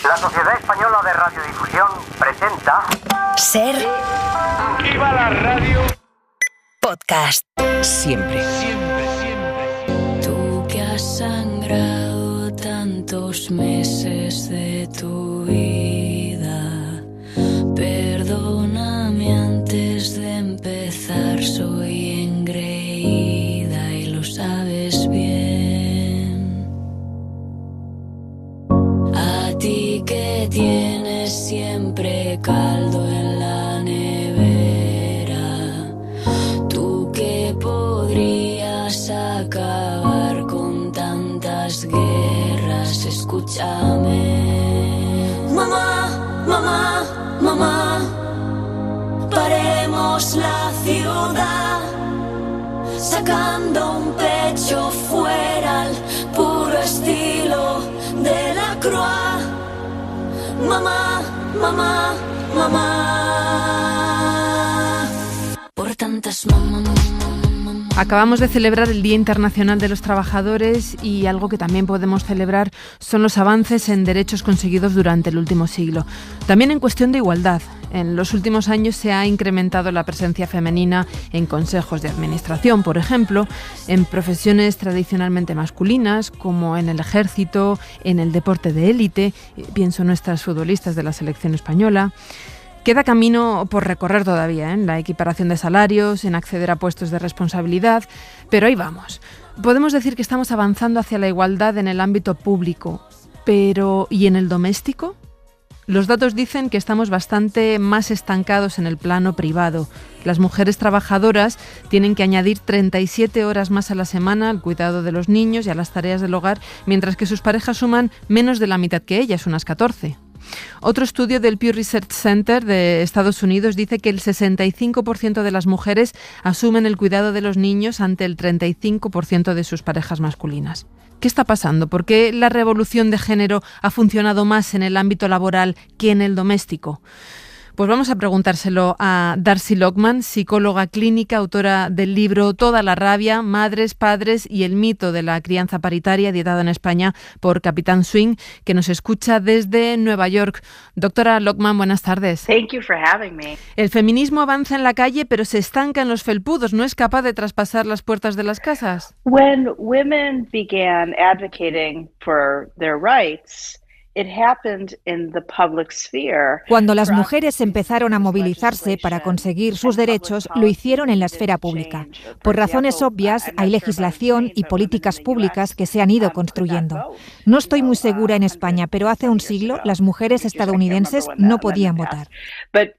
La Sociedad Española de Radiodifusión presenta... Ser... ¡Viva la radio! Podcast. Siempre. Tú que has sangrado tantos meses de tu vida, perdóname antes de empezar, soy engreída y lo sabes bien. A ti que tienes siempre caldo en la nevera, tú que podrías acabar con tantas guerras, escúchame. Mamá, mamá, mamá, paremos la ciudad, sacando un pecho fuera al puro estilo de la Croix. Mamá, mamá, mamá, por tantas mamá. Acabamos de celebrar el Día Internacional de los Trabajadores y algo que también podemos celebrar son los avances en derechos conseguidos durante el último siglo. También en cuestión de igualdad. En los últimos años se ha incrementado la presencia femenina en consejos de administración, por ejemplo, en profesiones tradicionalmente masculinas, como en el ejército, en el deporte de élite, pienso en nuestras futbolistas de la selección española. Queda camino por recorrer todavía, en la equiparación de salarios, en acceder a puestos de responsabilidad, pero ahí vamos. Podemos decir que estamos avanzando hacia la igualdad en el ámbito público, pero ¿y en el doméstico? Los datos dicen que estamos bastante más estancados en el plano privado. Las mujeres trabajadoras tienen que añadir 37 horas más a la semana al cuidado de los niños y a las tareas del hogar, mientras que sus parejas suman menos de la mitad que ellas, unas 14. Otro estudio del Pew Research Center de Estados Unidos dice que el 65% de las mujeres asumen el cuidado de los niños ante el 35% de sus parejas masculinas. ¿Qué está pasando? ¿Por qué la revolución de género ha funcionado más en el ámbito laboral que en el doméstico? Pues vamos a preguntárselo a Darcy Lockman, psicóloga clínica, autora del libro Toda la rabia, madres, padres y el mito de la crianza paritaria, editado en España por Capitán Swing, que nos escucha desde Nueva York. Doctora Lockman, buenas tardes. Thank you for having me. El feminismo avanza en la calle, pero se estanca en los felpudos. ¿No es capaz de traspasar las puertas de las casas? When women began advocating for their rights, it happened in the public sphere. Cuando las mujeres empezaron a movilizarse para conseguir sus derechos, lo hicieron en la esfera pública. Por razones obvias, hay legislación y políticas públicas que se han ido construyendo. No estoy muy segura en España, pero hace un siglo las mujeres estadounidenses no podían votar.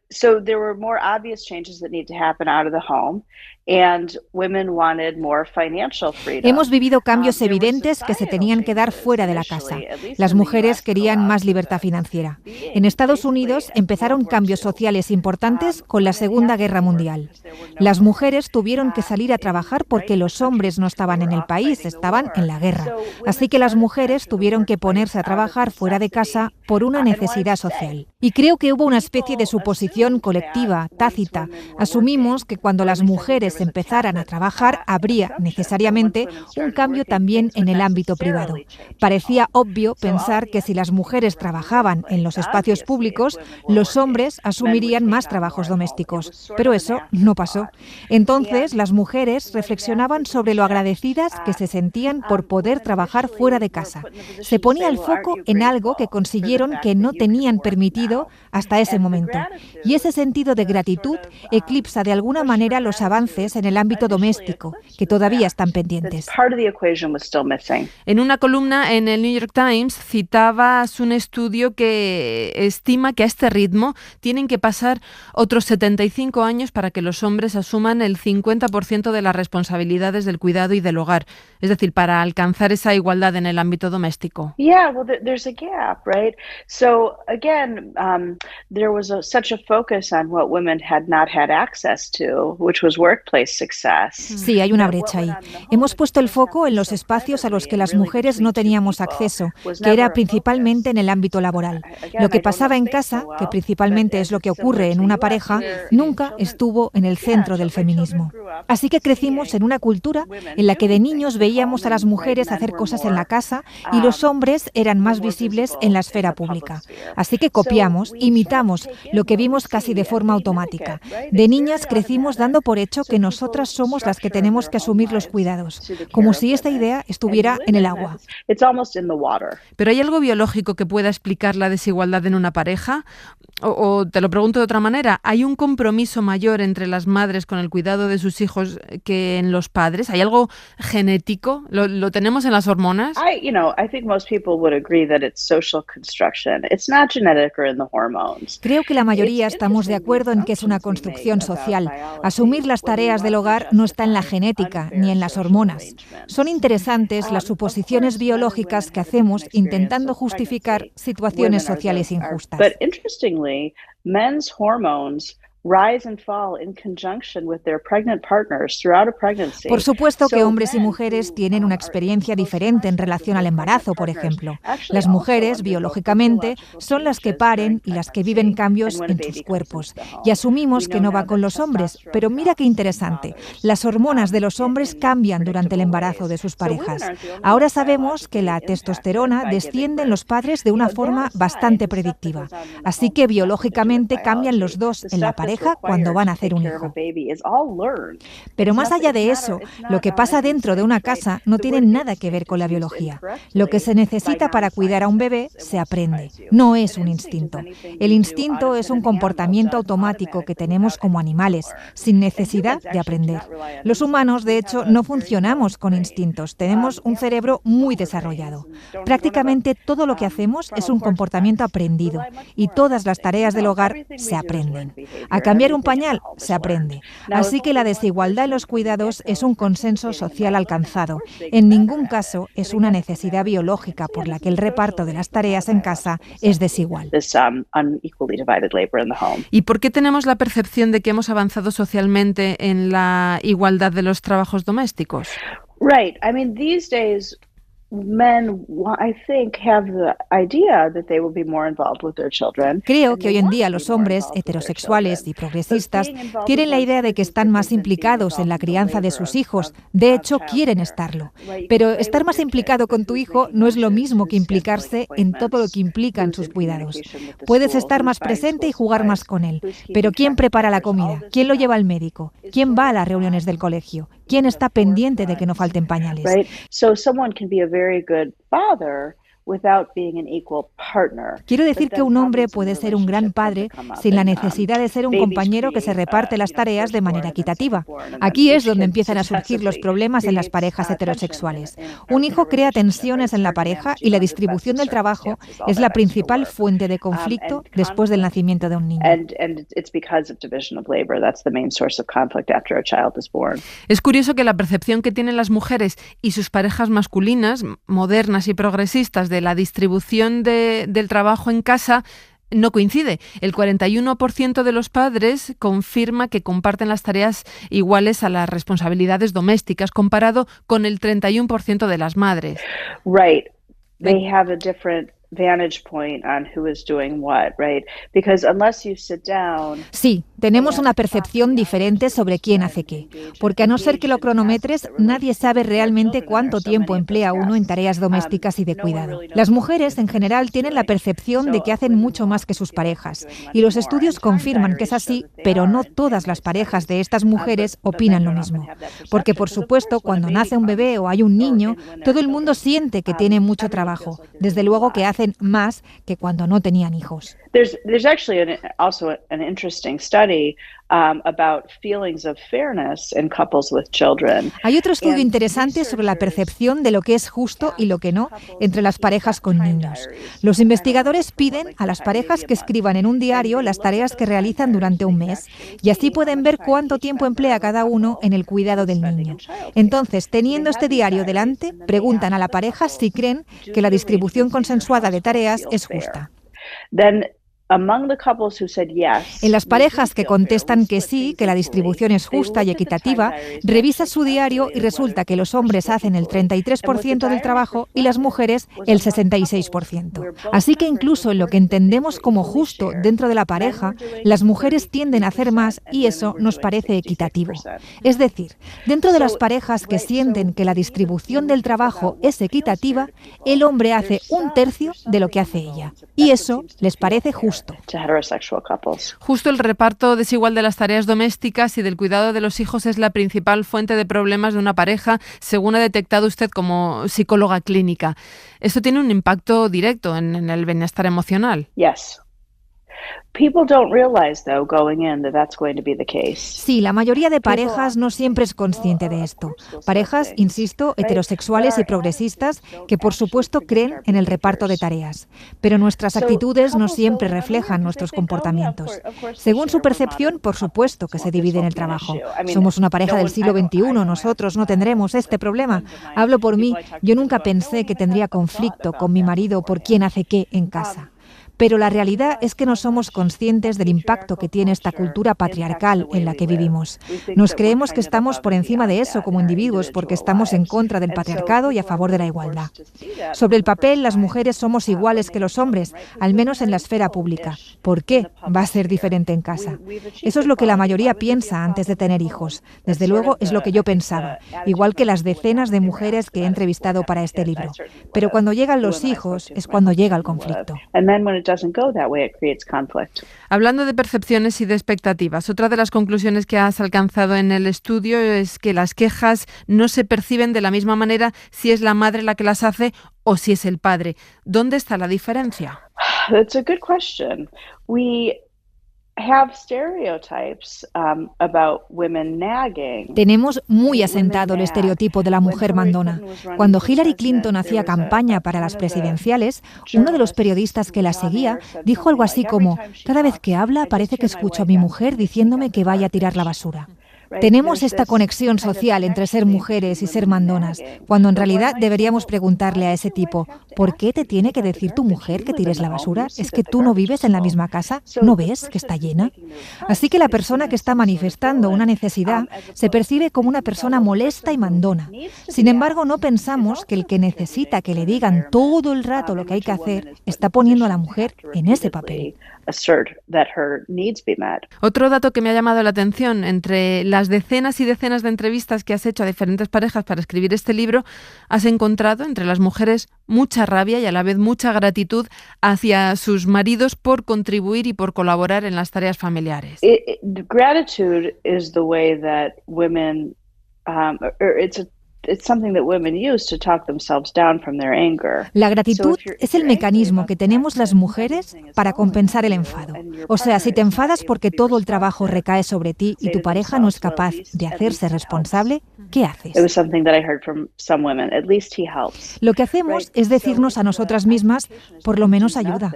So there were more obvious changes that need to happen out of the home, and women wanted more financial freedom. Hemos vivido cambios evidentes que se tenían que dar fuera de la casa. Las mujeres querían más libertad financiera. En Estados Unidos empezaron cambios sociales importantes con la Segunda Guerra Mundial. Las mujeres tuvieron que salir a trabajar porque los hombres no estaban en el país, estaban en la guerra. Así que las mujeres tuvieron que ponerse a trabajar fuera de casa por una necesidad social. Y creo que hubo una especie de suposición colectiva, tácita. Asumimos que cuando las mujeres empezaran a trabajar, habría necesariamente un cambio también en el ámbito privado. Parecía obvio pensar que si las mujeres trabajaban en los espacios públicos, los hombres asumirían más trabajos domésticos. Pero eso no pasó. Entonces, las mujeres reflexionaban sobre lo agradecidas que se sentían por poder trabajar fuera de casa. Se ponía el foco en algo que consiguieron que no tenían permitido hasta ese momento. Y ese sentido de gratitud eclipsa de alguna manera los avances en el ámbito doméstico, que todavía están pendientes. En una columna en el New York Times citabas un estudio que estima que a este ritmo tienen que pasar otros 75 años para que los hombres asuman el 50% de las responsabilidades del cuidado y del hogar, es decir, para alcanzar esa igualdad en el ámbito doméstico. Yeah, well, there's a gap, right? So again, there was such a focus on what women had not had access to, which was workplace success. Sí, hay una brecha ahí. Hemos puesto el foco en los espacios a los que las mujeres no teníamos acceso, que era principalmente en el ámbito laboral. Lo que pasaba en casa, que principalmente es lo que ocurre en una pareja, nunca estuvo en el centro del feminismo. Así que crecimos en una cultura en la que de niños veíamos a las mujeres hacer cosas en la casa y los hombres eran más visibles en la esfera pública. Así que copiamos, imitamos lo que vimos casi de forma automática. De niñas crecimos dando por hecho que nosotras somos las que tenemos que asumir los cuidados, como si esta idea estuviera en el agua. ¿Pero hay algo biológico que pueda explicar la desigualdad en una pareja? O te lo pregunto de otra manera, ¿hay un compromiso mayor entre las madres con el cuidado de sus hijos que en los padres? ¿Hay algo genético? ¿Lo tenemos en las hormonas? Creo que la mayoría estamos de acuerdo en que es una construcción social. Asumir las tareas del hogar no está en la genética ni en las hormonas. Son interesantes las suposiciones biológicas que hacemos intentando justificar situaciones sociales injustas. Men's hormones rise and fall in conjunction with their pregnant partners throughout a pregnancy. Por supuesto que hombres y mujeres tienen una experiencia diferente en relación al embarazo, por ejemplo. Las mujeres, biológicamente, son las que paren y las que viven cambios en sus cuerpos. Y asumimos que no va con los hombres, pero mira qué interesante. Las hormonas de los hombres cambian durante el embarazo de sus parejas. Ahora sabemos que la testosterona desciende en los padres de una forma bastante predictiva. Así que biológicamente cambian los dos en la pareja cuando van a hacer un hijo. Pero más allá de eso, lo que pasa dentro de una casa no tiene nada que ver con la biología. Lo que se necesita para cuidar a un bebé se aprende, no es un instinto. El instinto es un comportamiento automático que tenemos como animales, sin necesidad de aprender. Los humanos, de hecho, no funcionamos con instintos, tenemos un cerebro muy desarrollado. Prácticamente todo lo que hacemos es un comportamiento aprendido y todas las tareas del hogar se aprenden. A cambiar un pañal se aprende. Así que la desigualdad en los cuidados es un consenso social alcanzado. En ningún caso es una necesidad biológica por la que el reparto de las tareas en casa es desigual. ¿Y por qué tenemos la percepción de que hemos avanzado socialmente en la igualdad de los trabajos domésticos? Right. I mean, these days men, I think, have the idea that they will be more involved with their children. Creo que hoy en día los hombres heterosexuales y progresistas tienen la idea de que están más implicados en la crianza de sus hijos. De hecho, quieren estarlo. Pero estar más implicado con tu hijo no es lo mismo que implicarse en todo lo que implican sus cuidados. Puedes estar más presente y jugar más con él. Pero ¿quién prepara la comida? ¿Quién lo lleva al médico? ¿Quién va a las reuniones del colegio? ¿Quién está pendiente de que no falten pañales? Very good father without being an equal partner. Quiero decir que un hombre puede ser un gran padre sin la necesidad de ser un compañero que se reparte las tareas de manera equitativa. Aquí es donde empiezan a surgir los problemas en las parejas heterosexuales. Un hijo crea tensiones en la pareja y la distribución del trabajo es la principal fuente de conflicto después del nacimiento de un niño. Es curioso que la percepción que tienen las mujeres y sus parejas masculinas, modernas y progresistas, de la distribución del trabajo en casa no coincide. El 41% de los padres confirma que comparten las tareas iguales a las responsabilidades domésticas, comparado con el 31% de las madres. Right. They have a different vantage point on who is doing what, right? Because unless you sit down. Sí, tenemos una percepción diferente sobre quién hace qué, porque a no ser que lo cronometres, nadie sabe realmente cuánto tiempo emplea uno en tareas domésticas y de cuidado. Las mujeres en general tienen la percepción de que hacen mucho más que sus parejas, y los estudios confirman que es así, pero no todas las parejas de estas mujeres opinan lo mismo. Porque por supuesto, cuando nace un bebé o hay un niño, todo el mundo siente que tiene mucho trabajo, desde luego que hacen más que cuando no tenían hijos. There's actually also an interesting study about feelings of fairness in couples with children. Hay otro estudio interesante sobre la percepción de lo que es justo y lo que no entre las parejas con niños. Los investigadores piden a las parejas que escriban en un diario las tareas que realizan durante un mes y así pueden ver cuánto tiempo emplea cada uno en el cuidado del niño. Entonces, teniendo este diario delante, preguntan a la pareja si creen que la distribución consensuada de tareas es justa. Then En las parejas que contestan que sí, que la distribución es justa y equitativa, revisa su diario y resulta que los hombres hacen el 33% del trabajo y las mujeres el 66%. Así que incluso en lo que entendemos como justo dentro de la pareja, las mujeres tienden a hacer más y eso nos parece equitativo. Es decir, dentro de las parejas que sienten que la distribución del trabajo es equitativa, el hombre hace 1/3 de lo que hace ella. Y eso les parece justo. Justo el reparto desigual de las tareas domésticas y del cuidado de los hijos es la principal fuente de problemas de una pareja, según ha detectado usted como psicóloga clínica. Esto tiene un impacto directo en el bienestar emocional. Sí, la mayoría de parejas no siempre es consciente de esto. Parejas, insisto, heterosexuales y progresistas que por supuesto creen en el reparto de tareas. Pero nuestras actitudes no siempre reflejan nuestros comportamientos. Según su percepción, por supuesto que se divide el trabajo. Somos una pareja del siglo XXI, nosotros no tendremos este problema. Hablo por mí, yo nunca pensé que tendría conflicto con mi marido por quién hace qué en casa. Pero la realidad es que no somos conscientes del impacto que tiene esta cultura patriarcal en la que vivimos. Nos creemos que estamos por encima de eso como individuos porque estamos en contra del patriarcado y a favor de la igualdad. Sobre el papel, las mujeres somos iguales que los hombres, al menos en la esfera pública. ¿Por qué va a ser diferente en casa? Eso es lo que la mayoría piensa antes de tener hijos. Desde luego es lo que yo pensaba, igual que las decenas de mujeres que he entrevistado para este libro. Pero cuando llegan los hijos es cuando llega el conflicto. Hablando de percepciones y de expectativas, otra de las conclusiones que has alcanzado en el estudio es que las quejas no se perciben de la misma manera si es la madre la que las hace o si es el padre. ¿Dónde está la diferencia? That's a good question. We have stereotypes about women nagging. Tenemos muy asentado el estereotipo de la mujer mandona. Cuando Hillary Clinton hacía campaña para las presidenciales, uno de los periodistas que la seguía dijo algo así como: cada vez que habla parece que escucho a mi mujer diciéndome que vaya a tirar la basura. Tenemos esta conexión social entre ser mujeres y ser mandonas, cuando en realidad deberíamos preguntarle a ese tipo: ¿por qué te tiene que decir tu mujer que tires la basura? ¿Es que tú no vives en la misma casa? ¿No ves que está llena? Así que la persona que está manifestando una necesidad se percibe como una persona molesta y mandona. Sin embargo, no pensamos que el que necesita que le digan todo el rato lo que hay que hacer está poniendo a la mujer en ese papel. Otro dato que me ha llamado la atención: entre las decenas y decenas de entrevistas que has hecho a diferentes parejas para escribir este libro, has encontrado entre las mujeres mucha rabia y a la vez mucha gratitud hacia sus maridos por contribuir y por colaborar en las tareas familiares. Gratitude is the way that women, it's something that women use to talk themselves down from their anger. La gratitud es el mecanismo que tenemos las mujeres para compensar el enfado. O sea, si te enfadas porque todo el trabajo recae sobre ti y tu pareja no es capaz de hacerse responsable, ¿qué haces? Lo que hacemos es decirnos a nosotras mismas: por lo menos ayuda.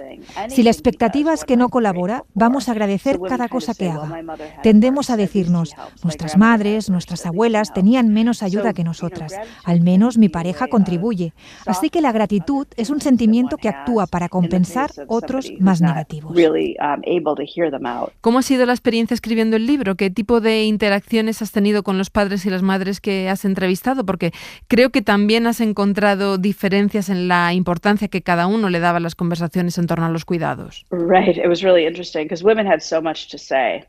Si la expectativa es que no colabora, vamos a agradecer cada cosa que haga. Tendemos a decirnos: nuestras madres, nuestras abuelas tenían menos ayuda que nosotras. Al menos mi pareja contribuye. Así que la gratitud es un sentimiento que actúa para compensar otros más negativos. ¿Cómo ha sido la experiencia escribiendo el libro? ¿Qué tipo de interacciones has tenido con los padres y las madres que has entrevistado? Porque creo que también has encontrado diferencias en la importancia que cada uno le daba a las conversaciones en torno a los cuidados. Right, it was really interesting because women had so much to say.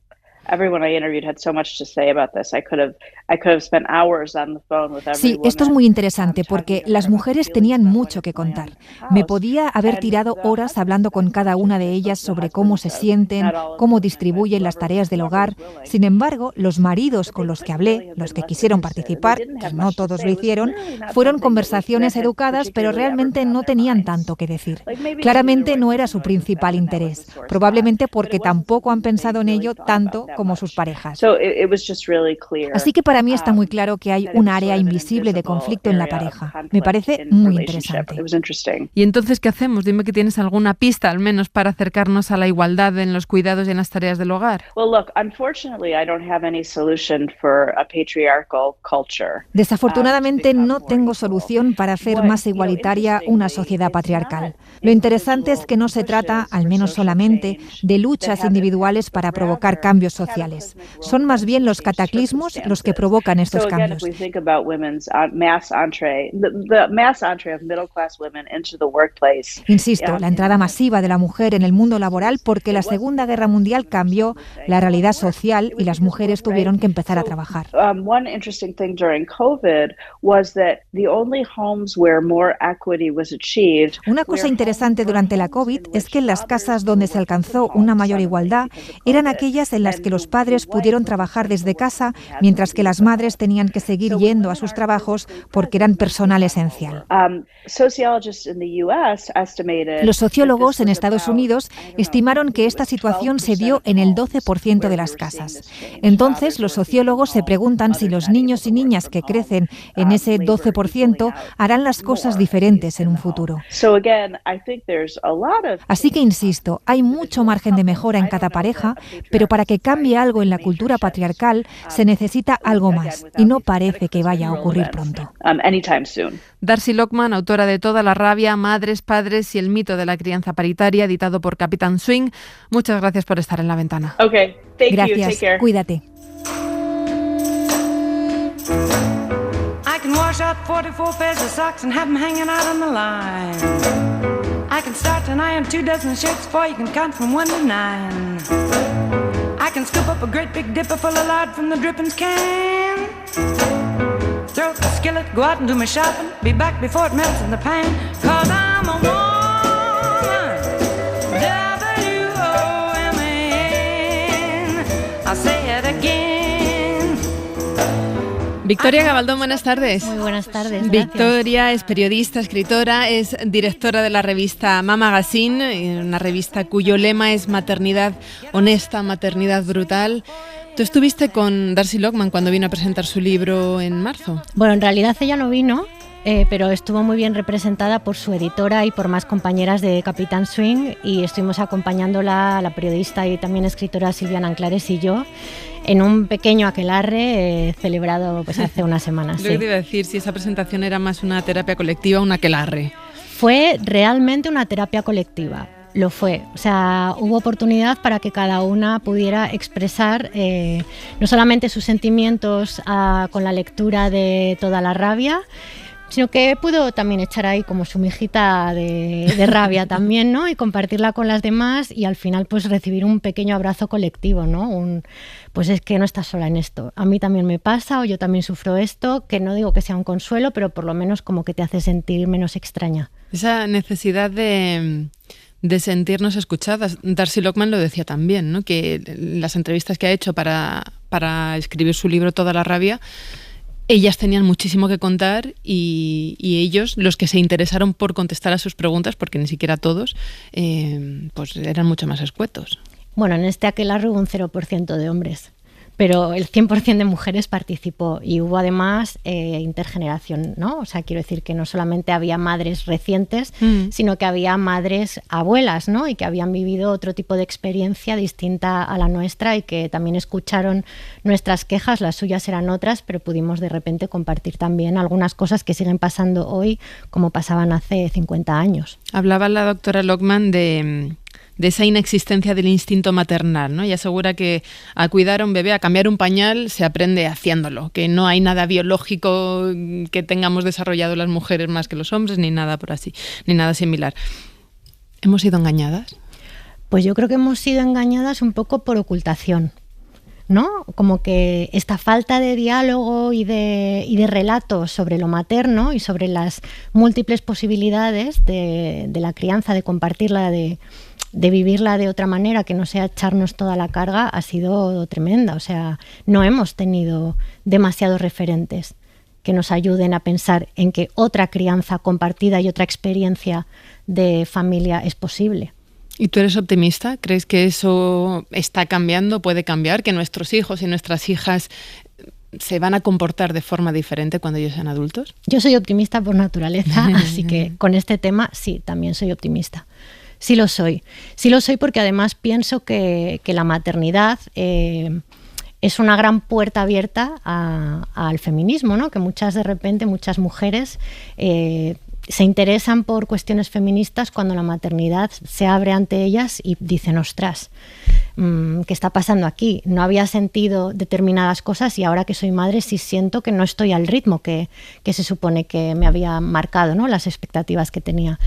Everyone I interviewed had so much to say about this. I could have spent hours on the phone with every Sí, woman. esto es muy interesante porque las mujeres tenían mucho que contar. Me podía haber tirado horas hablando con cada una de ellas sobre cómo se sienten, cómo distribuyen las tareas del hogar. Sin embargo, los maridos con los que hablé, los que quisieron participar, que no todos lo hicieron, fueron conversaciones educadas, pero realmente no tenían tanto que decir. Claramente no era su principal interés, probablemente porque tampoco han pensado en ello tanto como sus parejas. Así que para mí está muy claro que hay un área invisible de conflicto en la pareja. Me parece muy interesante. ¿Y entonces qué hacemos? Dime que tienes alguna pista, al menos, para acercarnos a la igualdad en los cuidados y en las tareas del hogar. Desafortunadamente no tengo solución para hacer más igualitaria una sociedad patriarcal. Lo interesante es que no se trata, al menos solamente, de luchas individuales para provocar cambios sociales. Son más bien los cataclismos los que provocan estos cambios. Insisto, la entrada masiva de la mujer en el mundo laboral porque la Segunda Guerra Mundial cambió la realidad social y las mujeres tuvieron que empezar a trabajar. Una cosa interesante durante la COVID es que en las casas donde se alcanzó una mayor igualdad eran aquellas en las que los padres pudieron trabajar desde casa, mientras que las madres tenían que seguir yendo a sus trabajos porque eran personal esencial. Los sociólogos en Estados Unidos estimaron que esta situación se dio en el 12% de las casas. Entonces, los sociólogos se preguntan si los niños y niñas que crecen en ese 12% harán las cosas diferentes en un futuro. Así que insisto, hay mucho margen de mejora en cada pareja, pero para que cambie algo en la cultura patriarcal se necesita algo más, y no parece que vaya a ocurrir pronto. Darcy Lockman, autora de Toda la rabia, Madres, Padres y el mito de la crianza paritaria, editado por Capitán Swing. Muchas gracias por estar en La Ventana. Gracias, cuídate. I can wash out 44 pairs of socks and have them hanging out on the line. I can start and iron 2 dozen shirts for you can count from 1 to 9. I can scoop up a great big dipper full of lard from the drippings can. Throw up the skillet, go out and do my shopping. Be back before it melts in the pan. 'Cause I'm a woman. W-O-M-A-N. I'll say it again. Victoria Gabaldón, buenas tardes. Muy buenas tardes. Victoria es periodista, escritora, es directora de la revista Ma Magazine, una revista cuyo lema es maternidad honesta, maternidad brutal. ¿Tú estuviste con Darcy Lockman cuando vino a presentar su libro en marzo? Bueno, en realidad ella no vino, pero estuvo muy bien representada por su editora y por más compañeras de Capitán Swing, y estuvimos acompañándola, la periodista y también escritora Silviana Anclares y yo, en un pequeño aquelarre celebrado pues hace unas semanas. Lo que te iba a decir, si esa presentación era más una terapia colectiva o un aquelarre. Fue realmente una terapia colectiva. Lo fue, o sea, hubo oportunidad para que cada una pudiera expresar no solamente sus sentimientos con la lectura de Toda la rabia, sino que pudo también echar ahí como su mijita de rabia también, ¿no? Y compartirla con las demás y al final pues recibir un pequeño abrazo colectivo, ¿no? Pues es que no estás sola en esto. A mí también me pasa o yo también sufro esto, que no digo que sea un consuelo, pero por lo menos como que te hace sentir menos extraña. Esa necesidad de sentirnos escuchadas. Darcy Lockman lo decía también, ¿no? Que las entrevistas que ha hecho para escribir su libro Toda la rabia, ellas tenían muchísimo que contar y ellos, los que se interesaron por contestar a sus preguntas, porque ni siquiera todos, pues eran mucho más escuetos. Bueno, en este aquelarre hubo un 0% de hombres, pero el 100% de mujeres participó y hubo además intergeneración, ¿no? O sea, quiero decir que no solamente había madres recientes, sino que había madres abuelas, ¿no? Y que habían vivido otro tipo de experiencia distinta a la nuestra y que también escucharon nuestras quejas, las suyas eran otras, pero pudimos de repente compartir también algunas cosas que siguen pasando hoy como pasaban hace 50 años. Hablaba la doctora Lockman de esa inexistencia del instinto maternal, ¿no? Y asegura que a cuidar a un bebé, a cambiar un pañal, se aprende haciéndolo, que no hay nada biológico que tengamos desarrollado las mujeres más que los hombres, ni nada por así, ni nada similar. ¿Hemos sido engañadas? Pues yo creo que hemos sido engañadas un poco por ocultación, ¿no? Como que esta falta de diálogo y de relatos sobre lo materno y sobre las múltiples posibilidades de la crianza, de compartirla, de vivirla de otra manera, que no sea echarnos toda la carga, ha sido tremenda. O sea, no hemos tenido demasiados referentes que nos ayuden a pensar en que otra crianza compartida y otra experiencia de familia es posible. ¿Y tú eres optimista? ¿Crees que eso está cambiando, puede cambiar, que nuestros hijos y nuestras hijas se van a comportar de forma diferente cuando ellos sean adultos? Yo soy optimista por naturaleza, así que con este tema sí, también soy optimista. Sí lo soy. Sí lo soy porque además pienso que la maternidad es una gran puerta abierta al feminismo, ¿no? Que muchas mujeres se interesan por cuestiones feministas cuando la maternidad se abre ante ellas y dicen, ostras, ¿qué está pasando aquí? No había sentido determinadas cosas y ahora que soy madre sí siento que no estoy al ritmo que se supone que me había marcado, ¿no? Las expectativas que tenía.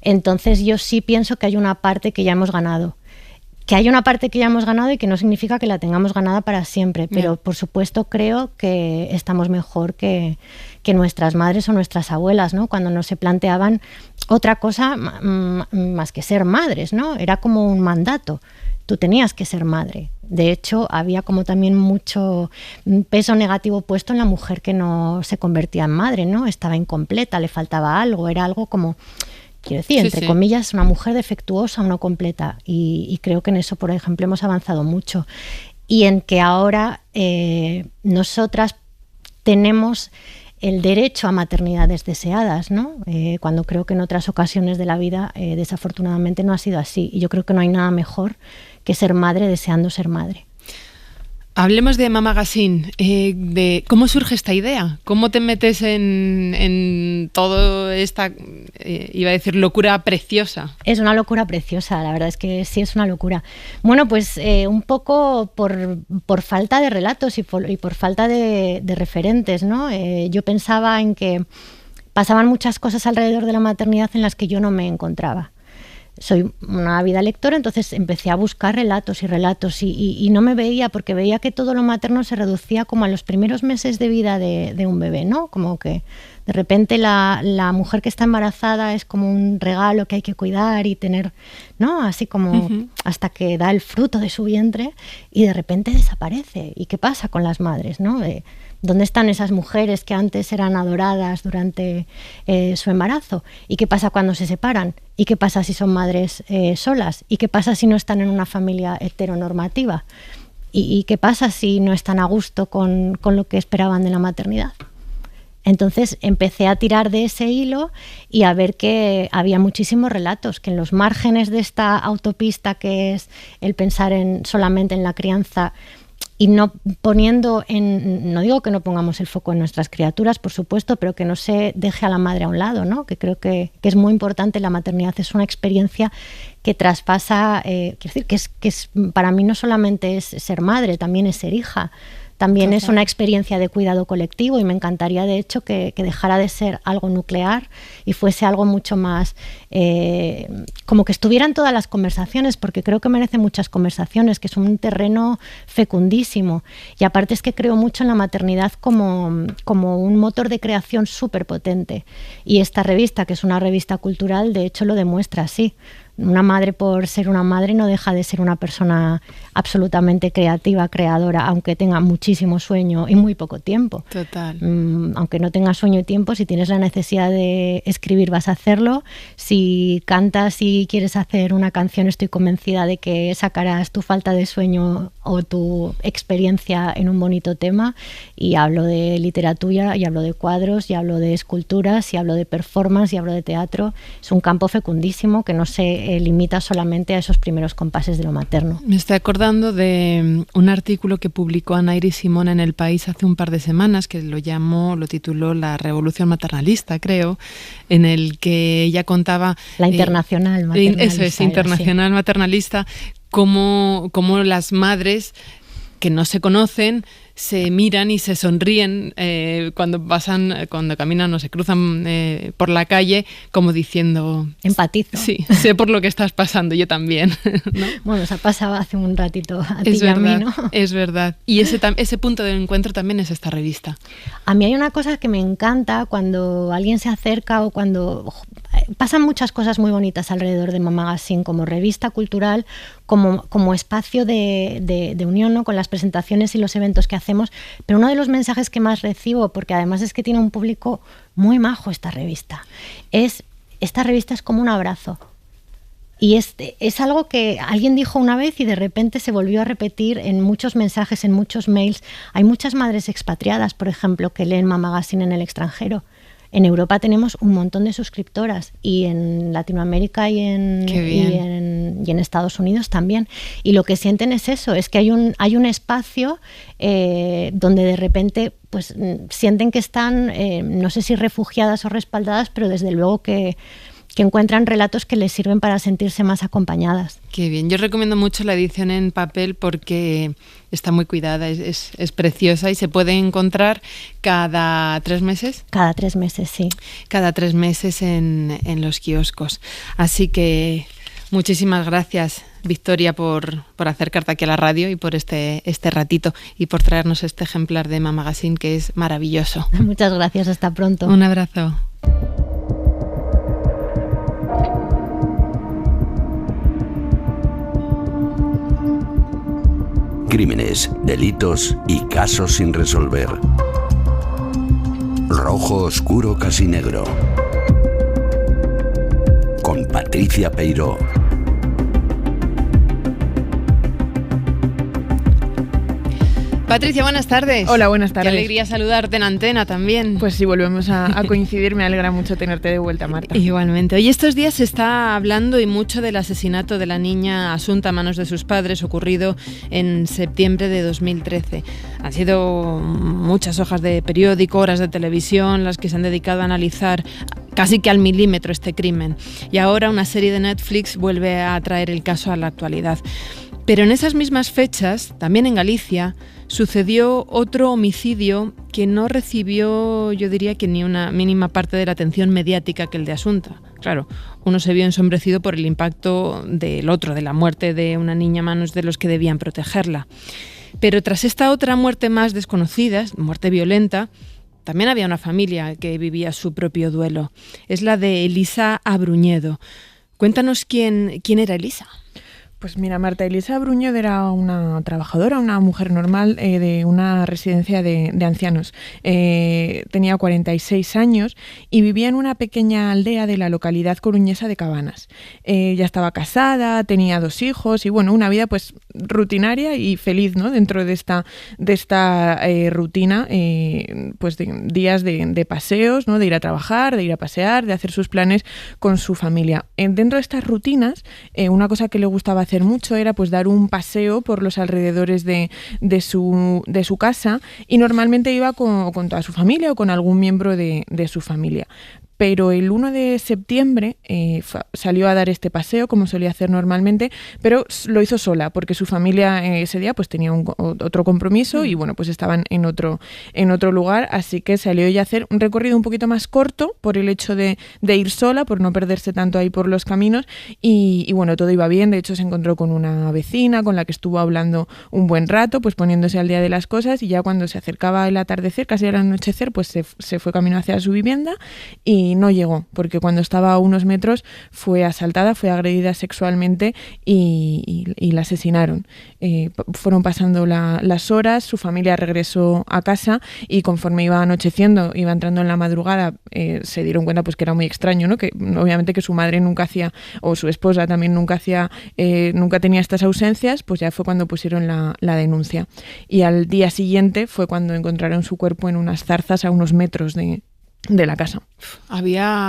Entonces yo sí pienso que hay una parte que ya hemos ganado. Que hay una parte que ya hemos ganado y que no significa que la tengamos ganada para siempre, pero por supuesto creo que estamos mejor que nuestras madres o nuestras abuelas, ¿no? Cuando no se planteaban otra cosa más que ser madres, ¿no? Era como un mandato. Tú tenías que ser madre. De hecho, había como también mucho peso negativo puesto en la mujer que no se convertía en madre, ¿no? Estaba incompleta, le faltaba algo, era algo como... Quiero decir, entre comillas, una mujer defectuosa o no completa. Y creo que en eso, por ejemplo, hemos avanzado mucho. Y en que ahora nosotras tenemos el derecho a maternidades deseadas, ¿no? Cuando creo que en otras ocasiones de la vida, desafortunadamente, no ha sido así. Y yo creo que no hay nada mejor que ser madre deseando ser madre. Hablemos de Mamá Magazine, de cómo surge esta idea, cómo te metes en toda esta, iba a decir, locura preciosa. Es una locura preciosa, la verdad es que sí es una locura. Bueno, pues un poco por falta de relatos y por falta de referentes, ¿no? Yo pensaba en que pasaban muchas cosas alrededor de la maternidad en las que yo no me encontraba. Soy una ávida lectora, entonces empecé a buscar relatos y no me veía, porque veía que todo lo materno se reducía como a los primeros meses de vida de un bebé, ¿no? Como que de repente la mujer que está embarazada es como un regalo que hay que cuidar y tener, ¿no? Así como hasta que da el fruto de su vientre y de repente desaparece. ¿Y qué pasa con las madres, no? ¿Dónde están esas mujeres que antes eran adoradas durante su embarazo? ¿Y qué pasa cuando se separan? ¿Y qué pasa si son madres solas? ¿Y qué pasa si no están en una familia heteronormativa? ¿Y qué pasa si no están a gusto con lo que esperaban de la maternidad? Entonces empecé a tirar de ese hilo y a ver que había muchísimos relatos, que en los márgenes de esta autopista que es el pensar solamente en la crianza y no poniendo no digo que no pongamos el foco en nuestras criaturas, por supuesto, pero que no se deje a la madre a un lado, ¿no? Que creo que es muy importante. La maternidad es una experiencia que traspasa, quiero decir, que es para mí no solamente es ser madre, también es ser hija. También es una experiencia de cuidado colectivo y me encantaría, de hecho, que dejara de ser algo nuclear y fuese algo mucho más, como que estuviera en todas las conversaciones, porque creo que merece muchas conversaciones, que es un terreno fecundísimo. Y aparte es que creo mucho en la maternidad como un motor de creación súper potente. Y esta revista, que es una revista cultural, de hecho lo demuestra así. Una madre, por ser una madre, no deja de ser una persona absolutamente creativa, creadora, aunque tenga muchísimo sueño y muy poco tiempo. Total. Aunque no tengas sueño y tiempo, si tienes la necesidad de escribir vas a hacerlo. Si cantas y quieres hacer una canción, estoy convencida de que sacarás tu falta de sueño o tu experiencia en un bonito tema. Y hablo de literatura, y hablo de cuadros, y hablo de esculturas, y hablo de performance, y hablo de teatro. Es un campo fecundísimo que no se limita solamente a esos primeros compases de lo materno. Me estoy acordando de un artículo que publicó Anairy Simón en El País hace un par de semanas, que lo tituló La Revolución Maternalista, creo, en el que ella contaba... La internacional maternalista. Eso es, internacional maternalista, cómo las madres que no se conocen se miran y se sonríen cuando caminan o se cruzan por la calle, como diciendo... Empatizo. Sí, sé por lo que estás pasando, yo también, ¿no? Bueno, se ha pasado hace un ratito a ti y a mí, ¿no? Es verdad. Y ese punto de encuentro también es esta revista. A mí hay una cosa que me encanta cuando alguien se acerca o cuando... Pasan muchas cosas muy bonitas alrededor de Mamá Magazine, como revista cultural, como espacio de unión, ¿no? Con las presentaciones y los eventos que hacemos, pero uno de los mensajes que más recibo, porque además es que tiene un público muy majo esta revista es como un abrazo. Y es algo que alguien dijo una vez y de repente se volvió a repetir en muchos mensajes, en muchos mails. Hay muchas madres expatriadas, por ejemplo, que leen Mama Magazine en el extranjero. En Europa tenemos un montón de suscriptoras y en Latinoamérica y en Estados Unidos también. Y lo que sienten es eso, es que hay un espacio donde de repente pues sienten que están, no sé si refugiadas o respaldadas, pero desde luego que encuentran relatos que les sirven para sentirse más acompañadas. Qué bien. Yo recomiendo mucho la edición en papel porque está muy cuidada, es preciosa y se puede encontrar cada 3 meses. Cada 3 meses, sí. Cada 3 meses en los kioscos. Así que muchísimas gracias, Victoria, por acercarte aquí a la radio y por este ratito y por traernos este ejemplar de Mama Magazine que es maravilloso. Muchas gracias, hasta pronto. Un abrazo. Crímenes, delitos y casos sin resolver. Rojo oscuro casi negro. Con Patricia Peiró. Patricia, buenas tardes. Hola, buenas tardes. Qué alegría saludarte en antena también. Pues sí, volvemos a coincidir, me alegra mucho tenerte de vuelta, Marta. Igualmente. Hoy estos días se está hablando y mucho del asesinato de la niña Asunta a manos de sus padres, ocurrido en septiembre de 2013. Han sido muchas hojas de periódico, horas de televisión, las que se han dedicado a analizar casi que al milímetro este crimen. Y ahora una serie de Netflix vuelve a traer el caso a la actualidad. Pero en esas mismas fechas, también en Galicia, sucedió otro homicidio que no recibió, yo diría que ni una mínima parte de la atención mediática que el de Asunta. Claro, uno se vio ensombrecido por el impacto del otro, de la muerte de una niña a manos de los que debían protegerla. Pero tras esta otra muerte más desconocida, muerte violenta, también había una familia que vivía su propio duelo. Es la de Elisa Abruñedo. Cuéntanos quién era Elisa. Pues mira, Marta, Elisa Abruñedo era una trabajadora, una mujer normal de una residencia de ancianos. Tenía 46 años y vivía en una pequeña aldea de la localidad coruñesa de Cabanas. Ya estaba casada, tenía 2 hijos y bueno, una vida pues rutinaria y feliz, ¿no? Dentro de esta rutina, pues de días de paseos, ¿no? De ir a trabajar, de ir a pasear, de hacer sus planes con su familia. Dentro de estas rutinas, una cosa que le gustaba hacer mucho era pues dar un paseo por los alrededores de su casa y normalmente iba con toda su familia o con algún miembro de su familia. Pero el 1 de septiembre salió a dar este paseo, como solía hacer normalmente, pero lo hizo sola, porque su familia ese día pues tenía otro compromiso y bueno, pues estaban en otro lugar, así que salió ella a hacer un recorrido un poquito más corto por el hecho de ir sola, por no perderse tanto ahí por los caminos y bueno, todo iba bien. De hecho se encontró con una vecina con la que estuvo hablando un buen rato, pues poniéndose al día de las cosas, y ya cuando se acercaba el atardecer, casi al anochecer, pues se fue camino hacia su vivienda y no llegó, porque cuando estaba a unos metros fue asaltada, fue agredida sexualmente y la asesinaron. Fueron pasando las horas, su familia regresó a casa y conforme iba anocheciendo, iba entrando en la madrugada, se dieron cuenta pues que era muy extraño, ¿no? Que obviamente que su madre nunca hacía, o su esposa también nunca tenía estas ausencias, pues ya fue cuando pusieron la denuncia. Y al día siguiente fue cuando encontraron su cuerpo en unas zarzas a unos metros de la casa.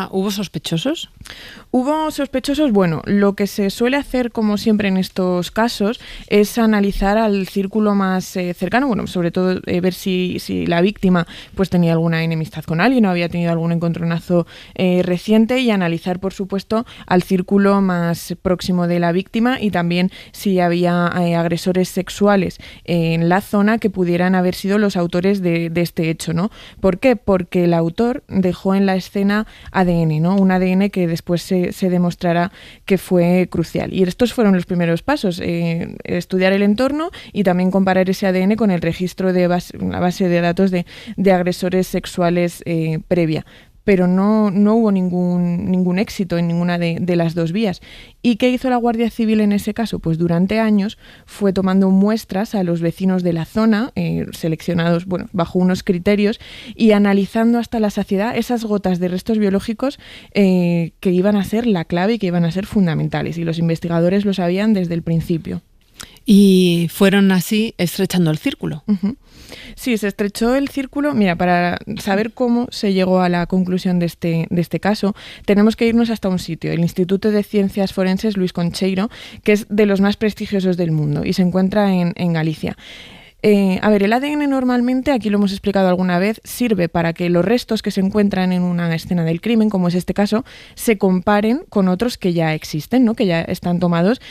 ¿Hubo sospechosos? Hubo sospechosos, bueno, lo que se suele hacer como siempre en estos casos es analizar al círculo más cercano, bueno, sobre todo ver si la víctima pues tenía alguna enemistad con alguien o había tenido algún encontronazo reciente, y analizar por supuesto al círculo más próximo de la víctima y también si había agresores sexuales en la zona que pudieran haber sido los autores de este hecho, ¿no? ¿Por qué? Porque el autor dejó en la escena ADN, ¿no? Un ADN que después se demostrará que fue crucial. Y estos fueron los primeros pasos, estudiar el entorno y también comparar ese ADN con el registro de la base de datos de agresores sexuales previa. pero no hubo ningún éxito en ninguna de las dos vías. ¿Y qué hizo la Guardia Civil en ese caso? Pues durante años fue tomando muestras a los vecinos de la zona, seleccionados bajo unos criterios, y analizando hasta la saciedad esas gotas de restos biológicos que iban a ser la clave y que iban a ser fundamentales. Y los investigadores lo sabían desde el principio. Y fueron así estrechando el círculo. Uh-huh. Sí, se estrechó el círculo. Mira, para saber cómo se llegó a la conclusión de este caso, tenemos que irnos hasta un sitio, el Instituto de Ciencias Forenses Luis Concheiro, que es de los más prestigiosos del mundo y se encuentra en Galicia. El ADN normalmente, aquí lo hemos explicado alguna vez, sirve para que los restos que se encuentran en una escena del crimen, como es este caso, se comparen con otros que ya existen, ¿no? Que ya están tomados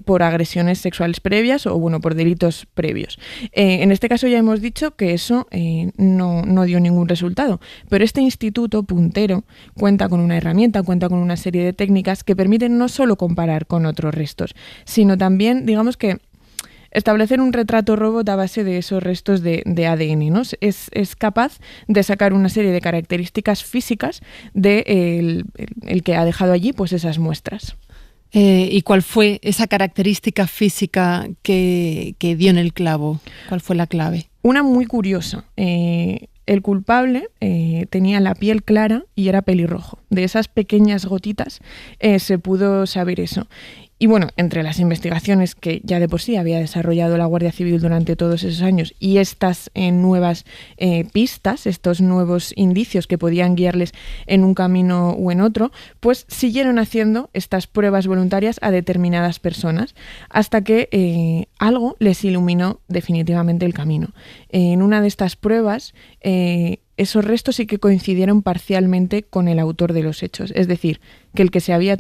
por agresiones sexuales previas o por delitos previos. En este caso ya hemos dicho que eso no dio ningún resultado, pero este instituto puntero cuenta con una herramienta, cuenta con una serie de técnicas que permiten no solo comparar con otros restos, sino también, digamos que, establecer un retrato robot a base de esos restos de ADN, ¿no? Es capaz de sacar una serie de características físicas de el que ha dejado allí pues esas muestras. ¿Y cuál fue esa característica física que dio en el clavo? ¿Cuál fue la clave? Una muy curiosa. El culpable tenía la piel clara y era pelirrojo. De esas pequeñas gotitas se pudo saber eso. Y entre las investigaciones que ya de por sí había desarrollado la Guardia Civil durante todos esos años y estas nuevas pistas, estos nuevos indicios que podían guiarles en un camino o en otro, pues siguieron haciendo estas pruebas voluntarias a determinadas personas hasta que algo les iluminó definitivamente el camino. En una de estas pruebas, esos restos sí que coincidieron parcialmente con el autor de los hechos. Es decir, que el que había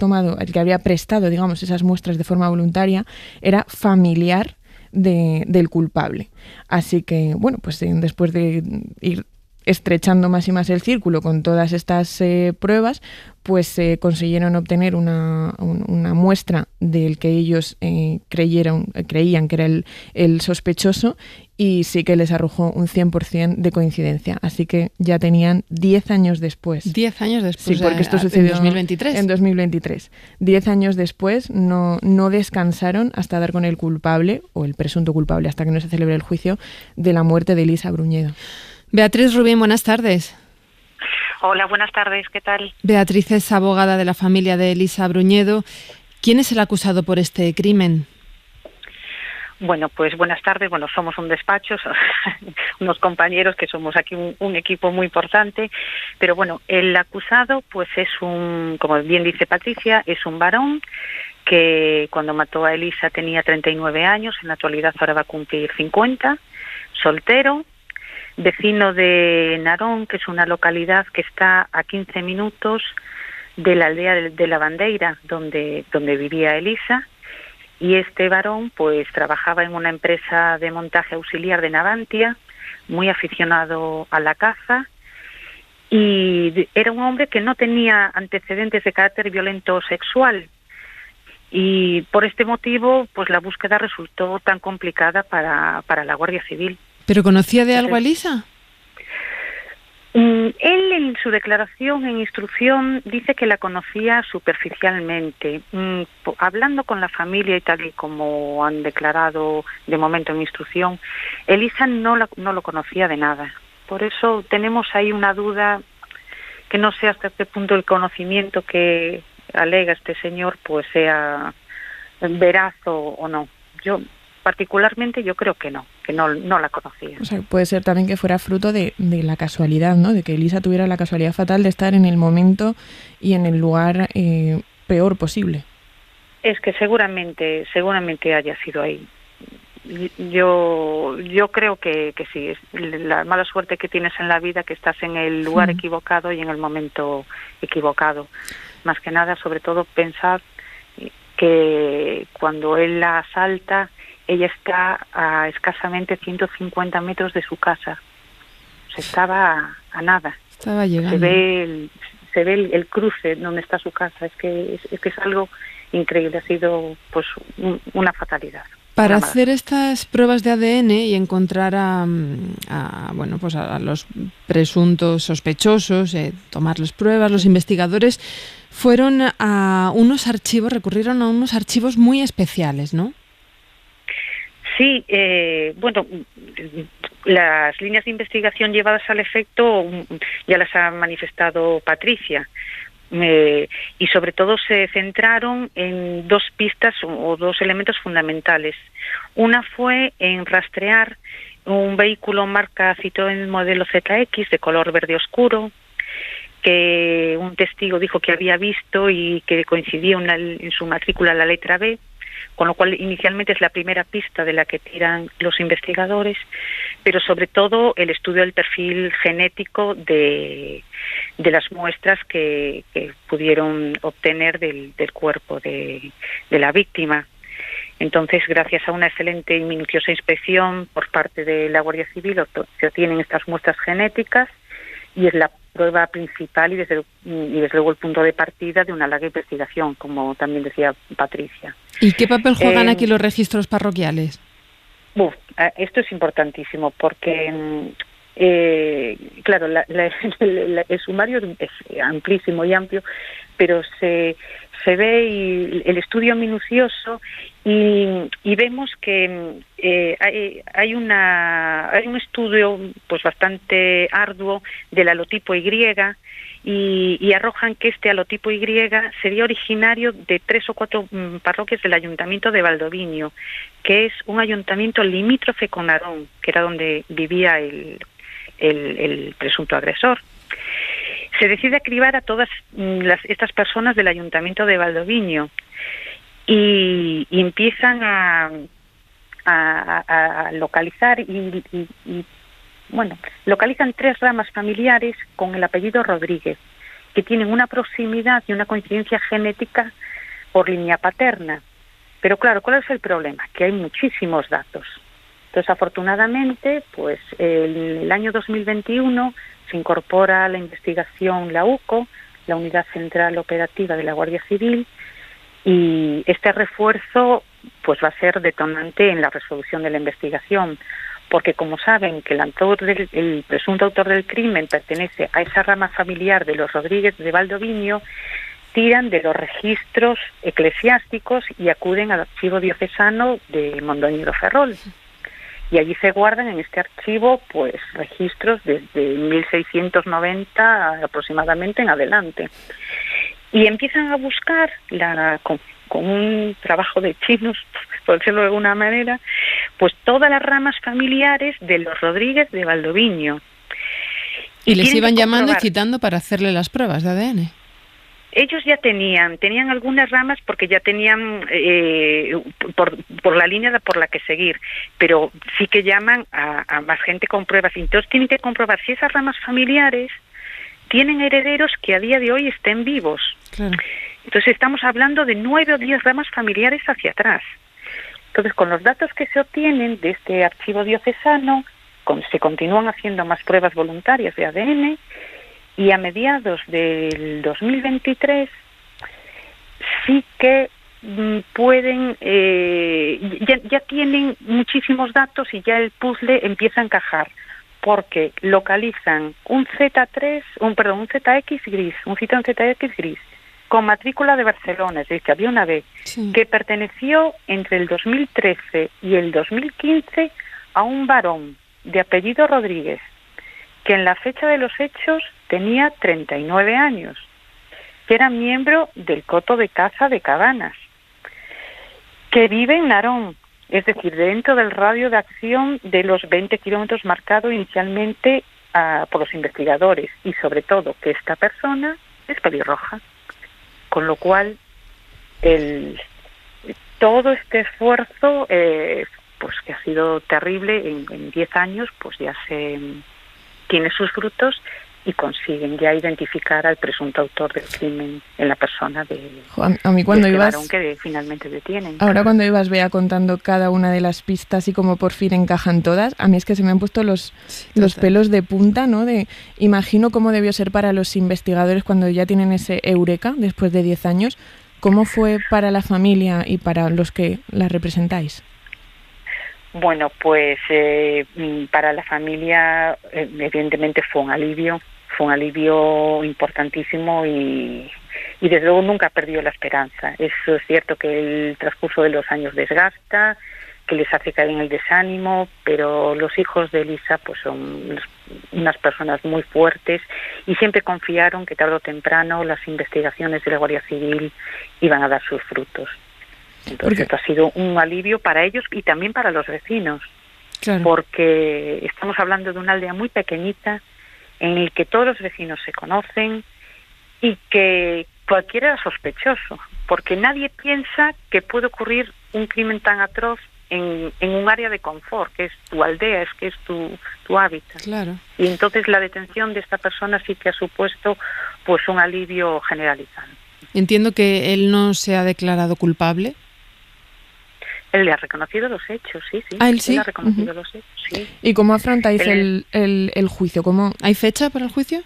prestado, esas muestras de forma voluntaria, era familiar del culpable. Así que, después de ir estrechando más y más el círculo con todas estas pruebas, pues consiguieron obtener una muestra del que ellos creían que era el sospechoso, y sí que les arrojó un 100% de coincidencia. Así que ya tenían 10 años después. 10 años después. Sí, porque esto sucedió en 2023. En 2023. 10 años después no descansaron hasta dar con el culpable, o el presunto culpable, hasta que no se celebre el juicio de la muerte de Elisa Bruñedo. Beatriz Rubín, buenas tardes. Hola, buenas tardes, ¿qué tal? Beatriz es abogada de la familia de Elisa Bruñedo. ¿Quién es el acusado por este crimen? Bueno, pues buenas tardes. Somos un despacho, unos compañeros que somos aquí un equipo muy importante, pero el acusado pues es como bien dice Patricia, es un varón que cuando mató a Elisa tenía 39 años, en la actualidad ahora va a cumplir 50, soltero, vecino de Narón, que es una localidad que está a 15 minutos de la aldea de La Bandeira, donde vivía Elisa. Y este varón pues trabajaba en una empresa de montaje auxiliar de Navantia, muy aficionado a la caza, y era un hombre que no tenía antecedentes de carácter violento o sexual. Y por este motivo pues la búsqueda resultó tan complicada para la Guardia Civil. ¿Pero conocía de algo a Elisa? Él en su declaración en instrucción dice que la conocía superficialmente. Hablando con la familia y tal y como han declarado de momento en instrucción, Elisa no lo conocía de nada. Por eso tenemos ahí una duda que no sé hasta qué punto el conocimiento que alega este señor pues sea veraz o no. Particularmente yo creo que no la conocía. O sea, puede ser también que fuera fruto de la casualidad, ¿no? De que Elisa tuviera la casualidad fatal de estar en el momento y en el lugar peor posible. Es que seguramente haya sido ahí. Yo creo que sí, es la mala suerte que tienes en la vida, que estás en el lugar equivocado y en el momento equivocado. Más que nada, sobre todo, pensar que cuando él la asalta, ella está a escasamente 150 metros de su casa. O sea, estaba a nada. Estaba llegando. Se ve el cruce donde está su casa. Es que es algo increíble. Ha sido pues una fatalidad. Para hacer estas pruebas de ADN y encontrar a los presuntos sospechosos, tomarles pruebas, los investigadores recurrieron a unos archivos muy especiales, ¿no? Sí, las líneas de investigación llevadas al efecto ya las ha manifestado Patricia. Y sobre todo se centraron en dos pistas o dos elementos fundamentales. Una fue en rastrear un vehículo marca Citroën modelo ZX de color verde oscuro, que un testigo dijo que había visto y que coincidía en su matrícula la letra B, con lo cual inicialmente es la primera pista de la que tiran los investigadores, pero sobre todo el estudio del perfil genético de las muestras que pudieron obtener del cuerpo de la víctima. Entonces, gracias a una excelente y minuciosa inspección por parte de la Guardia Civil, se obtienen estas muestras genéticas y es la prueba principal y desde luego el punto de partida de una larga investigación, como también decía Patricia. ¿Y qué papel juegan aquí los registros parroquiales? Esto es importantísimo porque, claro, el sumario es amplísimo y amplio, pero se ve el estudio minucioso y vemos que hay un estudio pues bastante arduo del halotipo Y y arrojan que este halotipo Y sería originario de 3 o 4 parroquias del Ayuntamiento de Valdoviño, que es un ayuntamiento limítrofe con Narón, que era donde vivía el presunto agresor. Se decide cribar a todas estas personas del Ayuntamiento de Valdoviño y empiezan a localizar localizan 3 ramas familiares con el apellido Rodríguez, que tienen una proximidad y una coincidencia genética por línea paterna. Pero claro, ¿cuál es el problema? Que hay muchísimos datos. Entonces, afortunadamente, pues en el año 2021 se incorpora a la investigación la UCO, la Unidad Central Operativa de la Guardia Civil, y este refuerzo pues va a ser detonante en la resolución de la investigación, porque como saben que el presunto autor del crimen pertenece a esa rama familiar de los Rodríguez de Valdoviño, tiran de los registros eclesiásticos y acuden al archivo diocesano de Mondoñedo Ferrol. Y allí se guardan en este archivo pues registros desde 1690 aproximadamente en adelante. Y empiezan a buscar con un trabajo de chinos, por decirlo de alguna manera, pues todas las ramas familiares de los Rodríguez de Valdoviño. Y les iban llamando y citando para hacerle las pruebas de ADN. Ellos ya tenían algunas ramas porque ya tenían por la línea por la que seguir, pero sí que llaman a más gente con pruebas. Entonces tienen que comprobar si esas ramas familiares tienen herederos que a día de hoy estén vivos. Claro. Entonces estamos hablando de 9 o 10 ramas familiares hacia atrás. Entonces, con los datos que se obtienen de este archivo diocesano, se continúan haciendo más pruebas voluntarias de ADN, y a mediados del 2023 sí que pueden, ya tienen muchísimos datos y ya el puzzle empieza a encajar, porque localizan un ZX gris, un Citroën ZX gris, con matrícula de Barcelona, es decir, que había una B, sí, que perteneció entre el 2013 y el 2015 a un varón de apellido Rodríguez, que en la fecha de los hechos tenía 39 años, que era miembro del coto de caza de Cabanas, que vive en Narón, es decir, dentro del radio de acción de los 20 kilómetros marcado inicialmente por los investigadores, y sobre todo que esta persona es pelirroja. Con lo cual, todo este esfuerzo, pues que ha sido terrible, en 10 años, pues ya tiene sus frutos y consiguen ya identificar al presunto autor del crimen en la persona a mí cuando ibas, varón que finalmente detienen. Ahora cuando ibas, Bea, contando cada una de las pistas y cómo por fin encajan todas, a mí es que se me han puesto los pelos de punta, ¿no? Imagino cómo debió ser para los investigadores cuando ya tienen ese eureka después de 10 años. ¿Cómo fue para la familia y para los que la representáis? Bueno, pues para la familia evidentemente fue un alivio importantísimo y desde luego nunca perdió la esperanza. Eso es cierto que el transcurso de los años desgasta, que les hace caer en el desánimo, pero los hijos de Elisa pues son unas personas muy fuertes y siempre confiaron que tarde o temprano las investigaciones de la Guardia Civil iban a dar sus frutos. Entonces esto ha sido un alivio para ellos y también para los vecinos, claro, porque estamos hablando de una aldea muy pequeñita en el que todos los vecinos se conocen y que cualquiera era sospechoso, porque nadie piensa que puede ocurrir un crimen tan atroz en un área de confort, que es tu aldea, que es tu hábitat. Claro. Y entonces la detención de esta persona sí que ha supuesto pues un alivio generalizado. Entiendo que él no se ha declarado culpable. Él le ha reconocido los hechos, sí. ¿Ah, él sí? Él ha reconocido los hechos, sí. ¿Y cómo afrontáis el juicio? ¿Cómo... ¿Hay fecha para el juicio?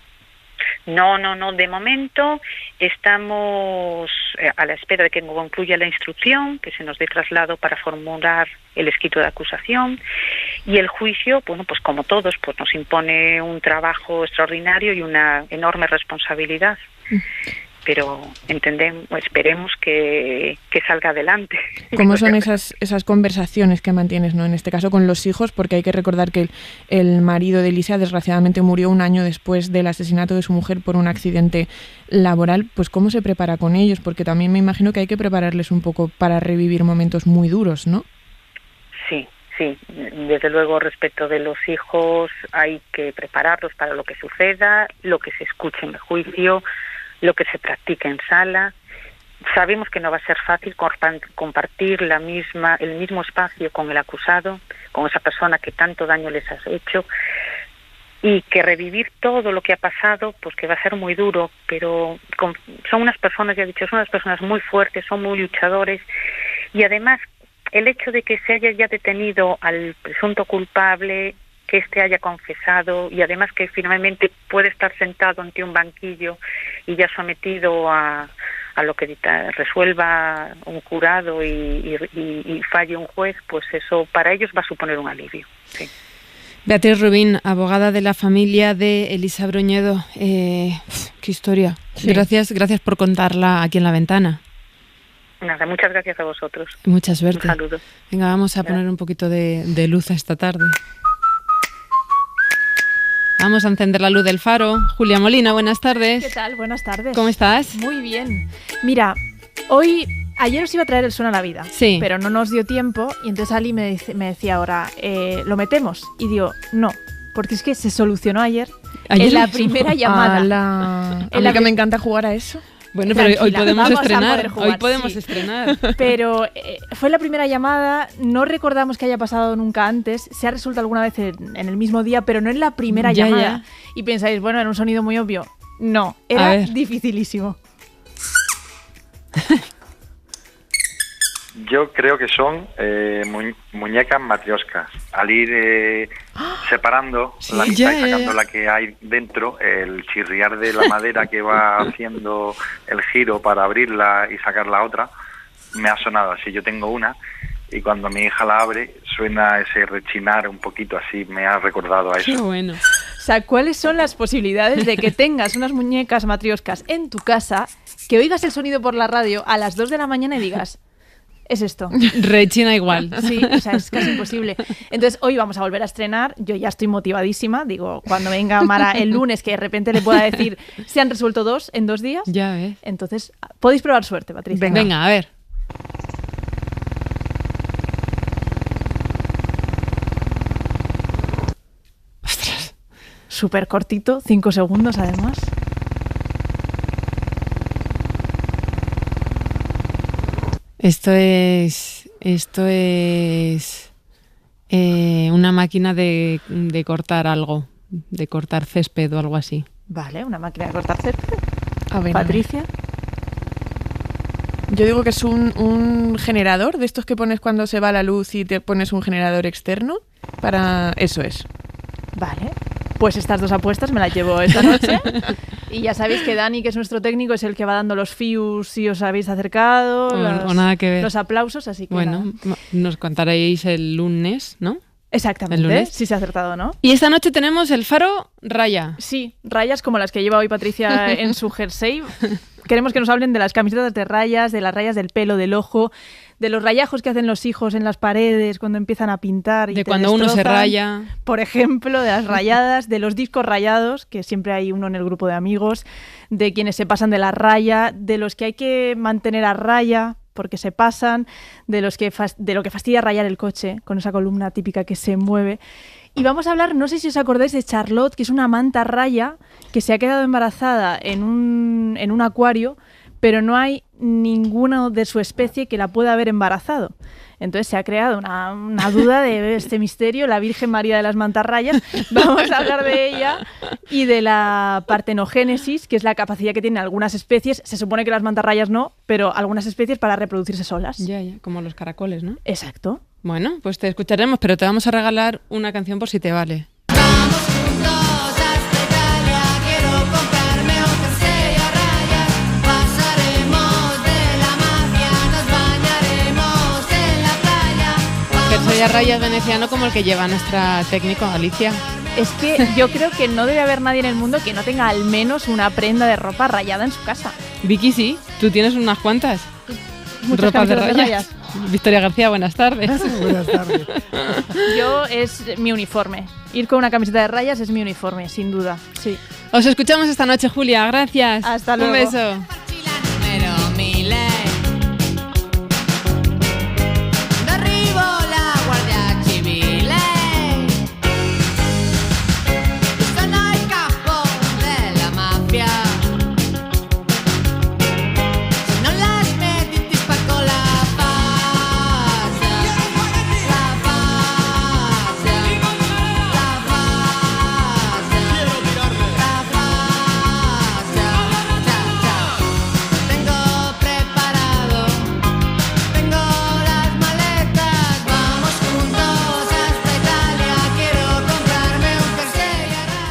No. De momento estamos a la espera de que concluya la instrucción, que se nos dé traslado para formular el escrito de acusación. Y el juicio, bueno, pues como todos, pues nos impone un trabajo extraordinario y una enorme responsabilidad. Pero esperemos que salga adelante. ¿Cómo son esas conversaciones que mantienes, ¿no? En este caso con los hijos, porque hay que recordar que el marido de Elisa desgraciadamente murió un año después del asesinato de su mujer por un accidente laboral. Pues ¿cómo se prepara con ellos? Porque también me imagino que hay que prepararles un poco para revivir momentos muy duros, ¿no? Sí. Desde luego respecto de los hijos hay que prepararlos para lo que suceda, lo que se escuche en el juicio, lo que se practica en sala. Sabemos que no va a ser fácil compartir el mismo espacio con el acusado, con esa persona que tanto daño les ha hecho, y que revivir todo lo que ha pasado, pues que va a ser muy duro, pero son unas personas, ya he dicho, son unas personas muy fuertes, son muy luchadores, y además el hecho de que se haya ya detenido al presunto culpable, que éste haya confesado y además que finalmente puede estar sentado ante un banquillo y ya sometido a lo que resuelva un jurado y falle un juez, pues eso para ellos va a suponer un alivio. Sí. Beatriz Rubín, abogada de la familia de Elisa Bruñedo. Qué historia. Sí. Gracias por contarla aquí en La Ventana. Nada, muchas gracias a vosotros. Mucha suerte. Un saludo. Venga, vamos a poner un poquito de luz a esta tarde. Vamos a encender la luz del faro. Julia Molina, buenas tardes. ¿Qué tal? Buenas tardes. ¿Cómo estás? Muy bien. Mira, ayer os iba a traer el Suena la Vida, sí, pero no nos dio tiempo y entonces Ali me decía ahora, ¿lo metemos? Y digo, no, porque es que se solucionó ayer en la primera llamada. A mí que me encanta jugar a eso. Bueno, pero hoy podemos estrenar. Jugar, hoy podemos sí. estrenar. Pero fue la primera llamada, no recordamos que haya pasado nunca antes, se ha resuelto alguna vez en el mismo día, pero no en la primera llamada. Y pensáis, bueno, era un sonido muy obvio. No, era dificilísimo. Yo creo que son muñecas matrioscas. Al ir separando la mitad y sacando la que hay dentro, el chirriar de la madera que va haciendo el giro para abrirla y sacar la otra, me ha sonado así. Yo tengo una y cuando mi hija la abre suena ese rechinar un poquito así, me ha recordado a eso. Qué bueno. O sea, ¿cuáles son las posibilidades de que tengas unas muñecas matrioscas en tu casa, que oigas el sonido por la radio a las 2 de la mañana y digas... Es esto. Rechina igual. Sí, o sea, es casi imposible. Entonces, hoy vamos a volver a estrenar. Yo ya estoy motivadísima. Digo, cuando venga Mara el lunes, que de repente le pueda decir, se han resuelto 2 en 2 días. Ya ves. Entonces, podéis probar suerte, Patricia. Venga, a ver. Ostras. Súper cortito, 5 segundos además. Esto es una máquina de cortar algo, de cortar césped o algo así. Vale, una máquina de cortar césped. A ver, Patricia. Yo digo que es un generador de estos que pones cuando se va la luz y te pones un generador externo. Para eso es. Vale, pues estas 2 apuestas me las llevo esta noche. Y ya sabéis que Dani, que es nuestro técnico, es el que va dando los fius si os habéis acercado, o nada que ver. Los aplausos, así que bueno, nos contaréis el lunes, ¿no? Exactamente, el lunes. Si se ha acertado, ¿no? Y esta noche tenemos el faro raya. Sí, rayas como las que lleva hoy Patricia en su jersey. Queremos que nos hablen de las camisetas de rayas, de las rayas del pelo, del ojo, de los rayajos que hacen los hijos en las paredes cuando empiezan a pintar. De cuando uno se raya. Por ejemplo, de las rayadas, de los discos rayados, que siempre hay uno en el grupo de amigos, de quienes se pasan de la raya, de los que hay que mantener a raya porque se pasan, de lo que fastidia rayar el coche, con esa columna típica que se mueve. Y vamos a hablar, no sé si os acordáis de Charlotte, que es una manta raya que se ha quedado embarazada en un acuario, pero no hay ninguno de su especie que la pueda haber embarazado. Entonces se ha creado una duda de este misterio, la Virgen María de las mantarrayas. Vamos a hablar de ella y de la partenogénesis, que es la capacidad que tienen algunas especies. Se supone que las mantarrayas no, pero algunas especies para reproducirse solas. Ya, como los caracoles, ¿no? Exacto. Bueno, pues te escucharemos, pero te vamos a regalar una canción por si te vale. Jersey a rayas veneciano como el que lleva nuestra técnico Alicia. Es que yo creo que no debe haber nadie en el mundo que no tenga al menos una prenda de ropa rayada en su casa. Vicky, sí, tú tienes unas cuantas. Muchas ropa de rayas. Victoria García, buenas tardes. Buenas tardes. Yo es mi uniforme. Ir con una camiseta de rayas es mi uniforme, sin duda. Sí. Os escuchamos esta noche, Julia. Gracias. Hasta luego. Un beso.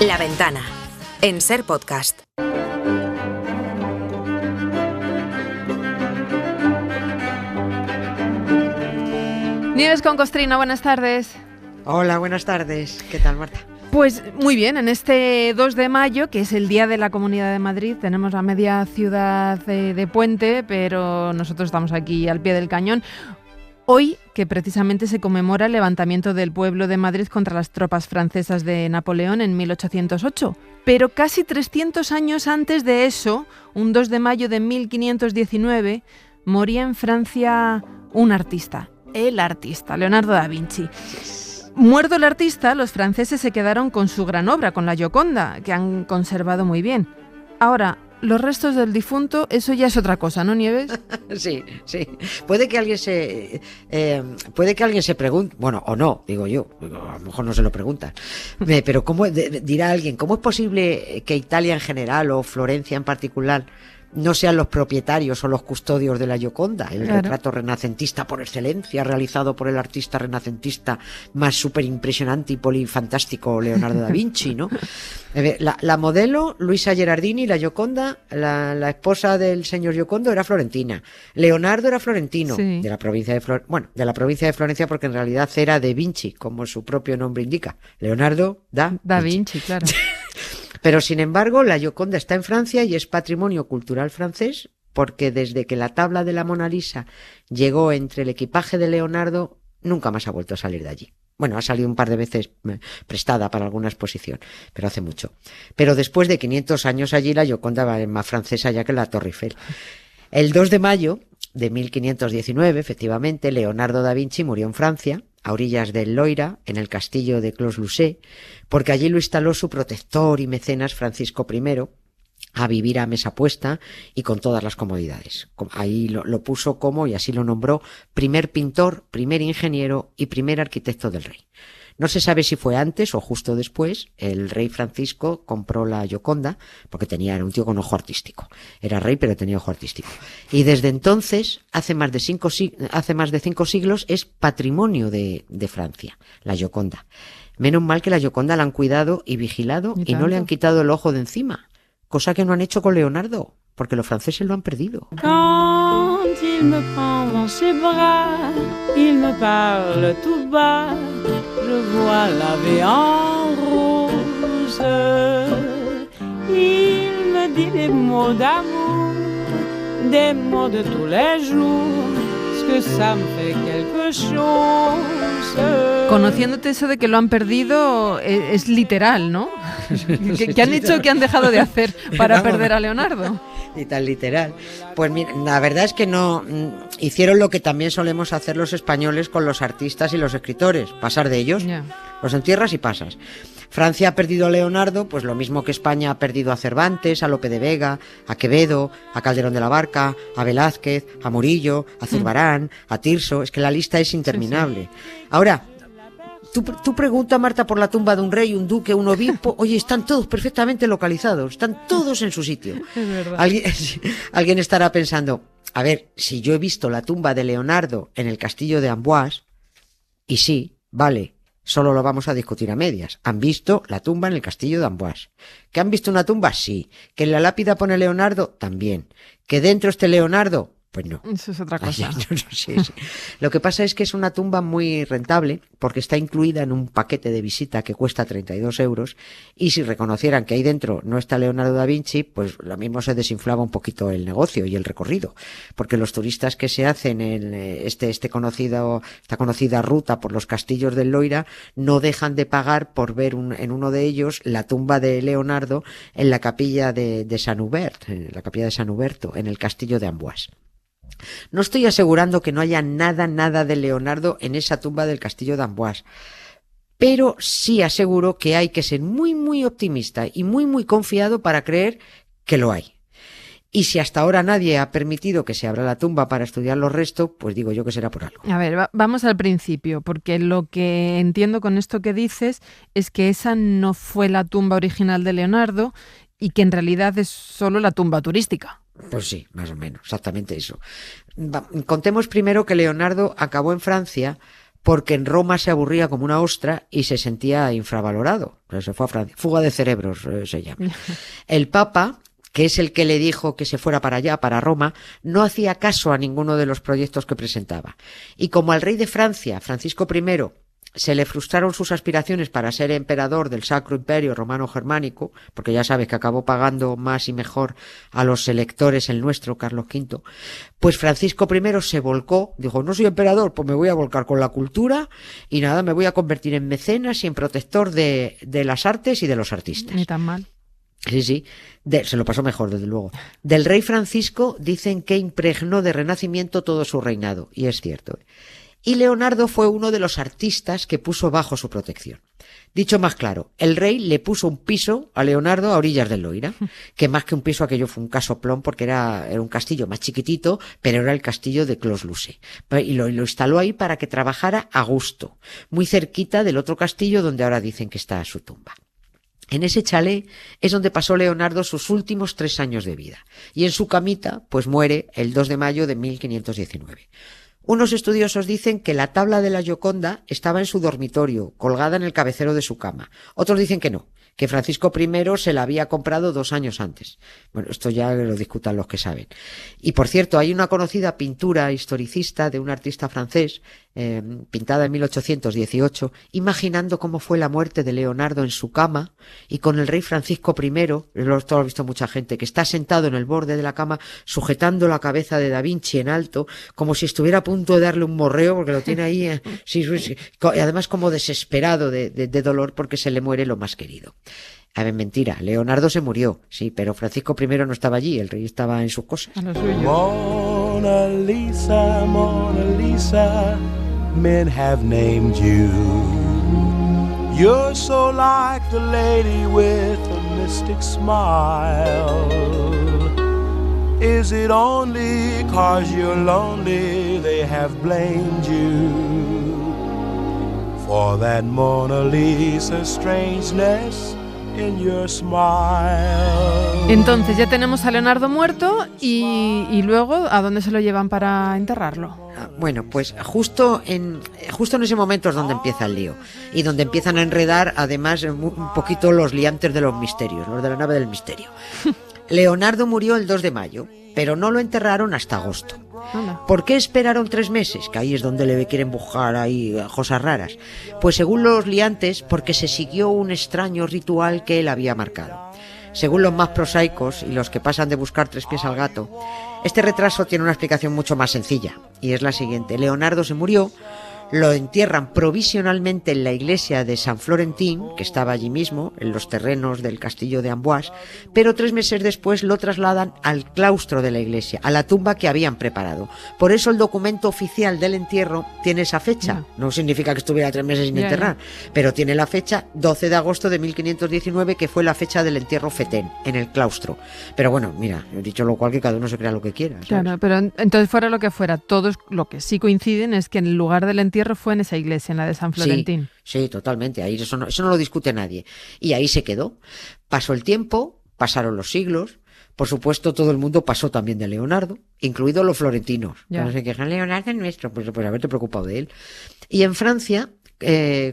La Ventana, en Ser Podcast. Nieves con Costrina, buenas tardes. Hola, buenas tardes. ¿Qué tal, Marta? Pues muy bien, en este 2 de mayo, que es el Día de la Comunidad de Madrid, tenemos la media ciudad de puente, pero nosotros estamos aquí al pie del cañón. Hoy, que precisamente se conmemora el levantamiento del pueblo de Madrid contra las tropas francesas de Napoleón en 1808. Pero casi 300 años antes de eso, un 2 de mayo de 1519, moría en Francia un artista, el artista, Leonardo da Vinci. Muerto el artista, los franceses se quedaron con su gran obra, con la Gioconda, que han conservado muy bien. Ahora, los restos del difunto, eso ya es otra cosa, ¿no, Nieves? Sí. Puede que alguien se pregunte, bueno, o no, digo yo, a lo mejor no se lo preguntan, pero dirá alguien, ¿cómo es posible que Italia en general o Florencia en particular no sean los propietarios o los custodios de la Gioconda, el retrato renacentista por excelencia realizado por el artista renacentista más súper impresionante y polifantástico Leonardo da Vinci, ¿no? La modelo Luisa Gerardini, la Gioconda, la esposa del señor Giocondo, era florentina. Leonardo era florentino, sí, de la provincia de Florencia, porque en realidad era de Vinci, como su propio nombre indica. Leonardo da Vinci, claro. Pero, sin embargo, la Gioconda está en Francia y es patrimonio cultural francés porque desde que la tabla de la Mona Lisa llegó entre el equipaje de Leonardo, nunca más ha vuelto a salir de allí. Bueno, ha salido un par de veces prestada para alguna exposición, pero hace mucho. Pero después de 500 años allí, la Gioconda es más francesa ya que la Torre Eiffel. El 2 de mayo de 1519, efectivamente, Leonardo da Vinci murió en Francia, a orillas del Loira, en el castillo de Clos-Lucé, porque allí lo instaló su protector y mecenas Francisco I, a vivir a mesa puesta y con todas las comodidades. Ahí lo puso como, y así lo nombró, primer pintor, primer ingeniero y primer arquitecto del rey. No se sabe si fue antes o justo después. El rey Francisco compró la Gioconda porque era un tío con ojo artístico. Era rey pero tenía ojo artístico. Y desde entonces, hace más de 5 siglos, es patrimonio de Francia, la Gioconda. Menos mal que la Gioconda la han cuidado y vigilado y no le han quitado el ojo de encima, cosa que no han hecho con Leonardo, porque los franceses lo han perdido. Quand il me prend dans ses bras, il me parle tout bas, je vois la vie en rose. Il me dit des mots d'amour, des mots de tous les jours, que ça me fait quelque chose. Conociéndote, eso de que lo han perdido es literal, ¿no? ¿Qué han hecho, qué han dejado de hacer para perder a Leonardo? Y tan literal. Pues mira, la verdad es que no hicieron lo que también solemos hacer los españoles con los artistas y los escritores, pasar de ellos. Los entierras y pasas. Francia ha perdido a Leonardo, pues lo mismo que España ha perdido a Cervantes, a Lope de Vega, a Quevedo, a Calderón de la Barca, a Velázquez, a Murillo, a Zurbarán, a Tirso. Es que la lista es interminable. Sí. Ahora, tú pregunta, Marta, por la tumba de un rey, un duque, un obispo. Oye, están todos perfectamente localizados, están todos en su sitio. Es verdad. Alguien estará pensando, a ver, si yo he visto la tumba de Leonardo en el castillo de Amboise, y sí, vale, solo lo vamos a discutir a medias. Han visto la tumba en el castillo de Amboise. ¿Que han visto una tumba? Sí. ¿Que en la lápida pone Leonardo? También. ¿Que dentro esté Leonardo? Pues no. Eso es otra cosa. Sí. Lo que pasa es que es una tumba muy rentable porque está incluida en un paquete de visita que cuesta 32 euros y si reconocieran que ahí dentro no está Leonardo da Vinci, pues lo mismo se desinflaba un poquito el negocio y el recorrido. Porque los turistas que se hacen en esta conocida ruta por los castillos del Loira no dejan de pagar por ver en uno de ellos la tumba de Leonardo en la capilla de San Hubert, la capilla de San Huberto, en el castillo de Amboise. No estoy asegurando que no haya nada de Leonardo en esa tumba del castillo de Amboise, pero sí aseguro que hay que ser muy optimista y muy confiado para creer que lo hay. Y si hasta ahora nadie ha permitido que se abra la tumba para estudiar los restos, pues digo yo que será por algo. A ver, vamos al principio, porque lo que entiendo con esto que dices es que esa no fue la tumba original de Leonardo y que en realidad es solo la tumba turística. Pues sí, más o menos, exactamente eso. Contemos primero que Leonardo acabó en Francia porque en Roma se aburría como una ostra y se sentía infravalorado. Se fue a Francia. Fuga de cerebros se llama. El Papa, que es el que le dijo que se fuera para allá, para Roma, no hacía caso a ninguno de los proyectos que presentaba. Y como al rey de Francia, Francisco I, se le frustraron sus aspiraciones para ser emperador del Sacro Imperio Romano Germánico, porque ya sabes que acabó pagando más y mejor a los electores el nuestro, Carlos V, pues Francisco I se volcó, dijo, no soy emperador, pues me voy a volcar con la cultura y nada, me voy a convertir en mecenas y en protector de las artes y de los artistas. Ni tan mal. Sí, se lo pasó mejor, desde luego. Del rey Francisco dicen que impregnó de renacimiento todo su reinado, y es cierto. Y Leonardo fue uno de los artistas que puso bajo su protección. Dicho más claro, el rey le puso un piso a Leonardo a orillas del Loira, que más que un piso aquello fue un casoplón porque era un castillo más chiquitito, pero era el castillo de Clos-Lucé. Y lo instaló ahí para que trabajara a gusto, muy cerquita del otro castillo donde ahora dicen que está su tumba. En ese chalet es donde pasó Leonardo sus últimos 3 años de vida. Y en su camita, pues muere el 2 de mayo de 1519. Unos estudiosos dicen que la tabla de la Gioconda estaba en su dormitorio, colgada en el cabecero de su cama. Otros dicen que no, que Francisco I se la había comprado 2 años antes. Bueno, esto ya lo discutan los que saben. Y por cierto, hay una conocida pintura historicista de un artista francés, pintada en 1818, imaginando cómo fue la muerte de Leonardo en su cama y con el rey Francisco I, esto lo ha visto mucha gente, que está sentado en el borde de la cama sujetando la cabeza de Da Vinci en alto, como si estuviera a punto de darle un morreo porque lo tiene ahí, y además como desesperado de dolor porque se le muere lo más querido. A ver, mentira, Leonardo se murió, sí, pero Francisco I no estaba allí, el rey estaba en sus cosas. Mona Lisa, Mona Lisa, men have named you. You're so like the lady with a mystic smile. Is it only 'cause you're lonely they have blamed you for that Mona Lisa strangeness in your smile? Entonces ya tenemos a Leonardo muerto y luego ¿a dónde se lo llevan para enterrarlo? Bueno, pues justo en ese momento es donde empieza el lío y donde empiezan a enredar además un poquito los liantes de los misterios, los de la nave del misterio. Leonardo murió el 2 de mayo, pero no lo enterraron hasta agosto. ¿Por qué esperaron 3 meses? Que ahí es donde le quieren buscar ahí cosas raras. Pues según los liantes, porque se siguió un extraño ritual que él había marcado. Según los más prosaicos y los que pasan de buscar 3 pies al gato, este retraso tiene una explicación mucho más sencilla, y es la siguiente. Leonardo se murió, lo entierran provisionalmente en la iglesia de San Florentín, que estaba allí mismo, en los terrenos del castillo de Amboise, pero 3 meses después lo trasladan al claustro de la iglesia, a la tumba que habían preparado. Por eso el documento oficial del entierro tiene esa fecha. No significa que estuviera 3 meses sin enterrar, pero tiene la fecha 12 de agosto de 1519, que fue la fecha del entierro fetén, en el claustro. Pero bueno, mira, he dicho lo cual que cada uno se crea lo que quiera, ¿sabes? Claro, pero entonces fuera lo que fuera, todos lo que sí coinciden es que en el lugar del entierro fue en esa iglesia, en la de San Florentín. Sí, totalmente. Ahí eso no lo discute nadie. Y ahí se quedó. Pasó el tiempo, pasaron los siglos. Por supuesto, todo el mundo pasó también de Leonardo, incluidos los florentinos. No se quejan, Leonardo es nuestro, pues haberte preocupado de él. Y en Francia,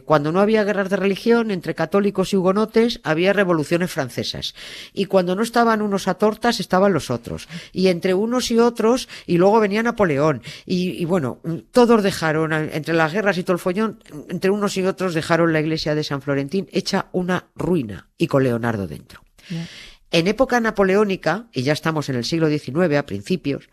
cuando no había guerras de religión entre católicos y hugonotes, había revoluciones francesas. Y cuando no estaban unos a tortas, estaban los otros. Y entre unos y otros, y luego venía Napoleón. Y bueno, todos dejaron, entre las guerras y todo el follón, entre unos y otros dejaron la iglesia de San Florentín hecha una ruina y con Leonardo dentro. En época napoleónica, y ya estamos en el siglo XIX a principios,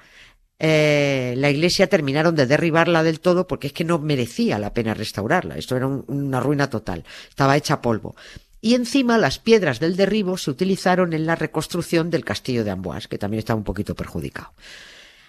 la iglesia terminaron de derribarla del todo porque es que no merecía la pena restaurarla. Esto era una ruina total, estaba hecha polvo. Y encima las piedras del derribo se utilizaron en la reconstrucción del castillo de Amboise, que también estaba un poquito perjudicado.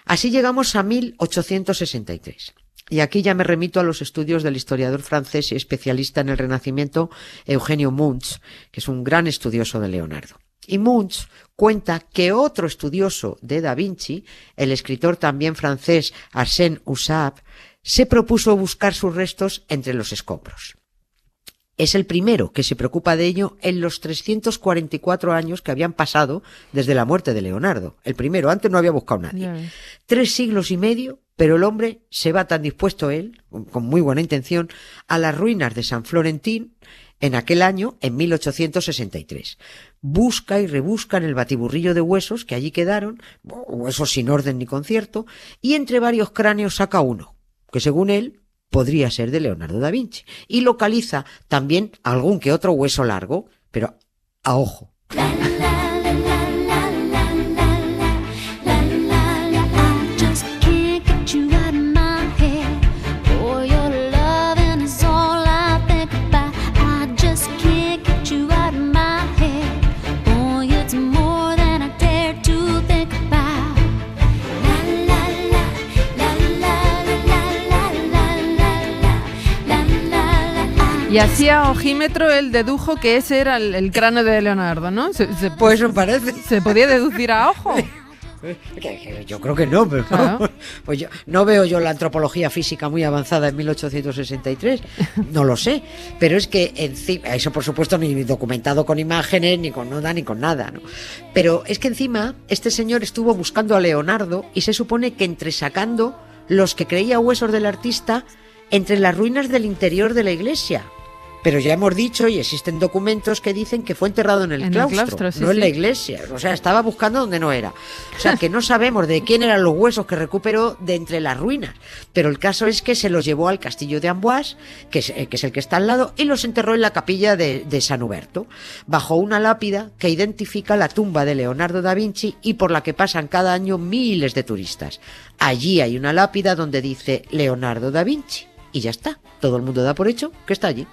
Así llegamos a 1863. Y aquí ya me remito a los estudios del historiador francés y especialista en el Renacimiento, Eugenio Munch, que es un gran estudioso de Leonardo. Y Munch cuenta que otro estudioso de Da Vinci, el escritor también francés Arsène Houssaye, se propuso buscar sus restos entre los escombros. Es el primero que se preocupa de ello en los 344 años que habían pasado desde la muerte de Leonardo. El primero, antes no había buscado nadie. 3 siglos y medio, pero el hombre se va tan dispuesto él, con muy buena intención, a las ruinas de San Florentín, en aquel año, en 1863. Busca y rebusca en el batiburrillo de huesos que allí quedaron, huesos sin orden ni concierto, y entre varios cráneos saca uno, que según él podría ser de Leonardo da Vinci, y localiza también algún que otro hueso largo, pero a ojo. Y así a ojímetro él dedujo que ese era el cráneo de Leonardo, ¿no? Pues me parece. ¿Se podía deducir a ojo? Yo creo que no, pero claro. Pues no veo yo la antropología física muy avanzada en 1863, no lo sé, pero es que encima, eso por supuesto ni documentado con imágenes, ni con nada, ni con nada, ¿no? Pero es que encima este señor estuvo buscando a Leonardo y se supone que entresacando los que creía huesos del artista entre las ruinas del interior de la iglesia. Pero ya hemos dicho, y existen documentos que dicen que fue enterrado en el claustro, sí, no en la iglesia. O sea, estaba buscando donde no era. O sea, que no sabemos de quién eran los huesos que recuperó de entre las ruinas. Pero el caso es que se los llevó al castillo de Amboise, que es el que está al lado, y los enterró en la capilla de San Huberto, bajo una lápida que identifica la tumba de Leonardo da Vinci y por la que pasan cada año miles de turistas. Allí hay una lápida donde dice Leonardo da Vinci. Y ya está, todo el mundo da por hecho que está allí.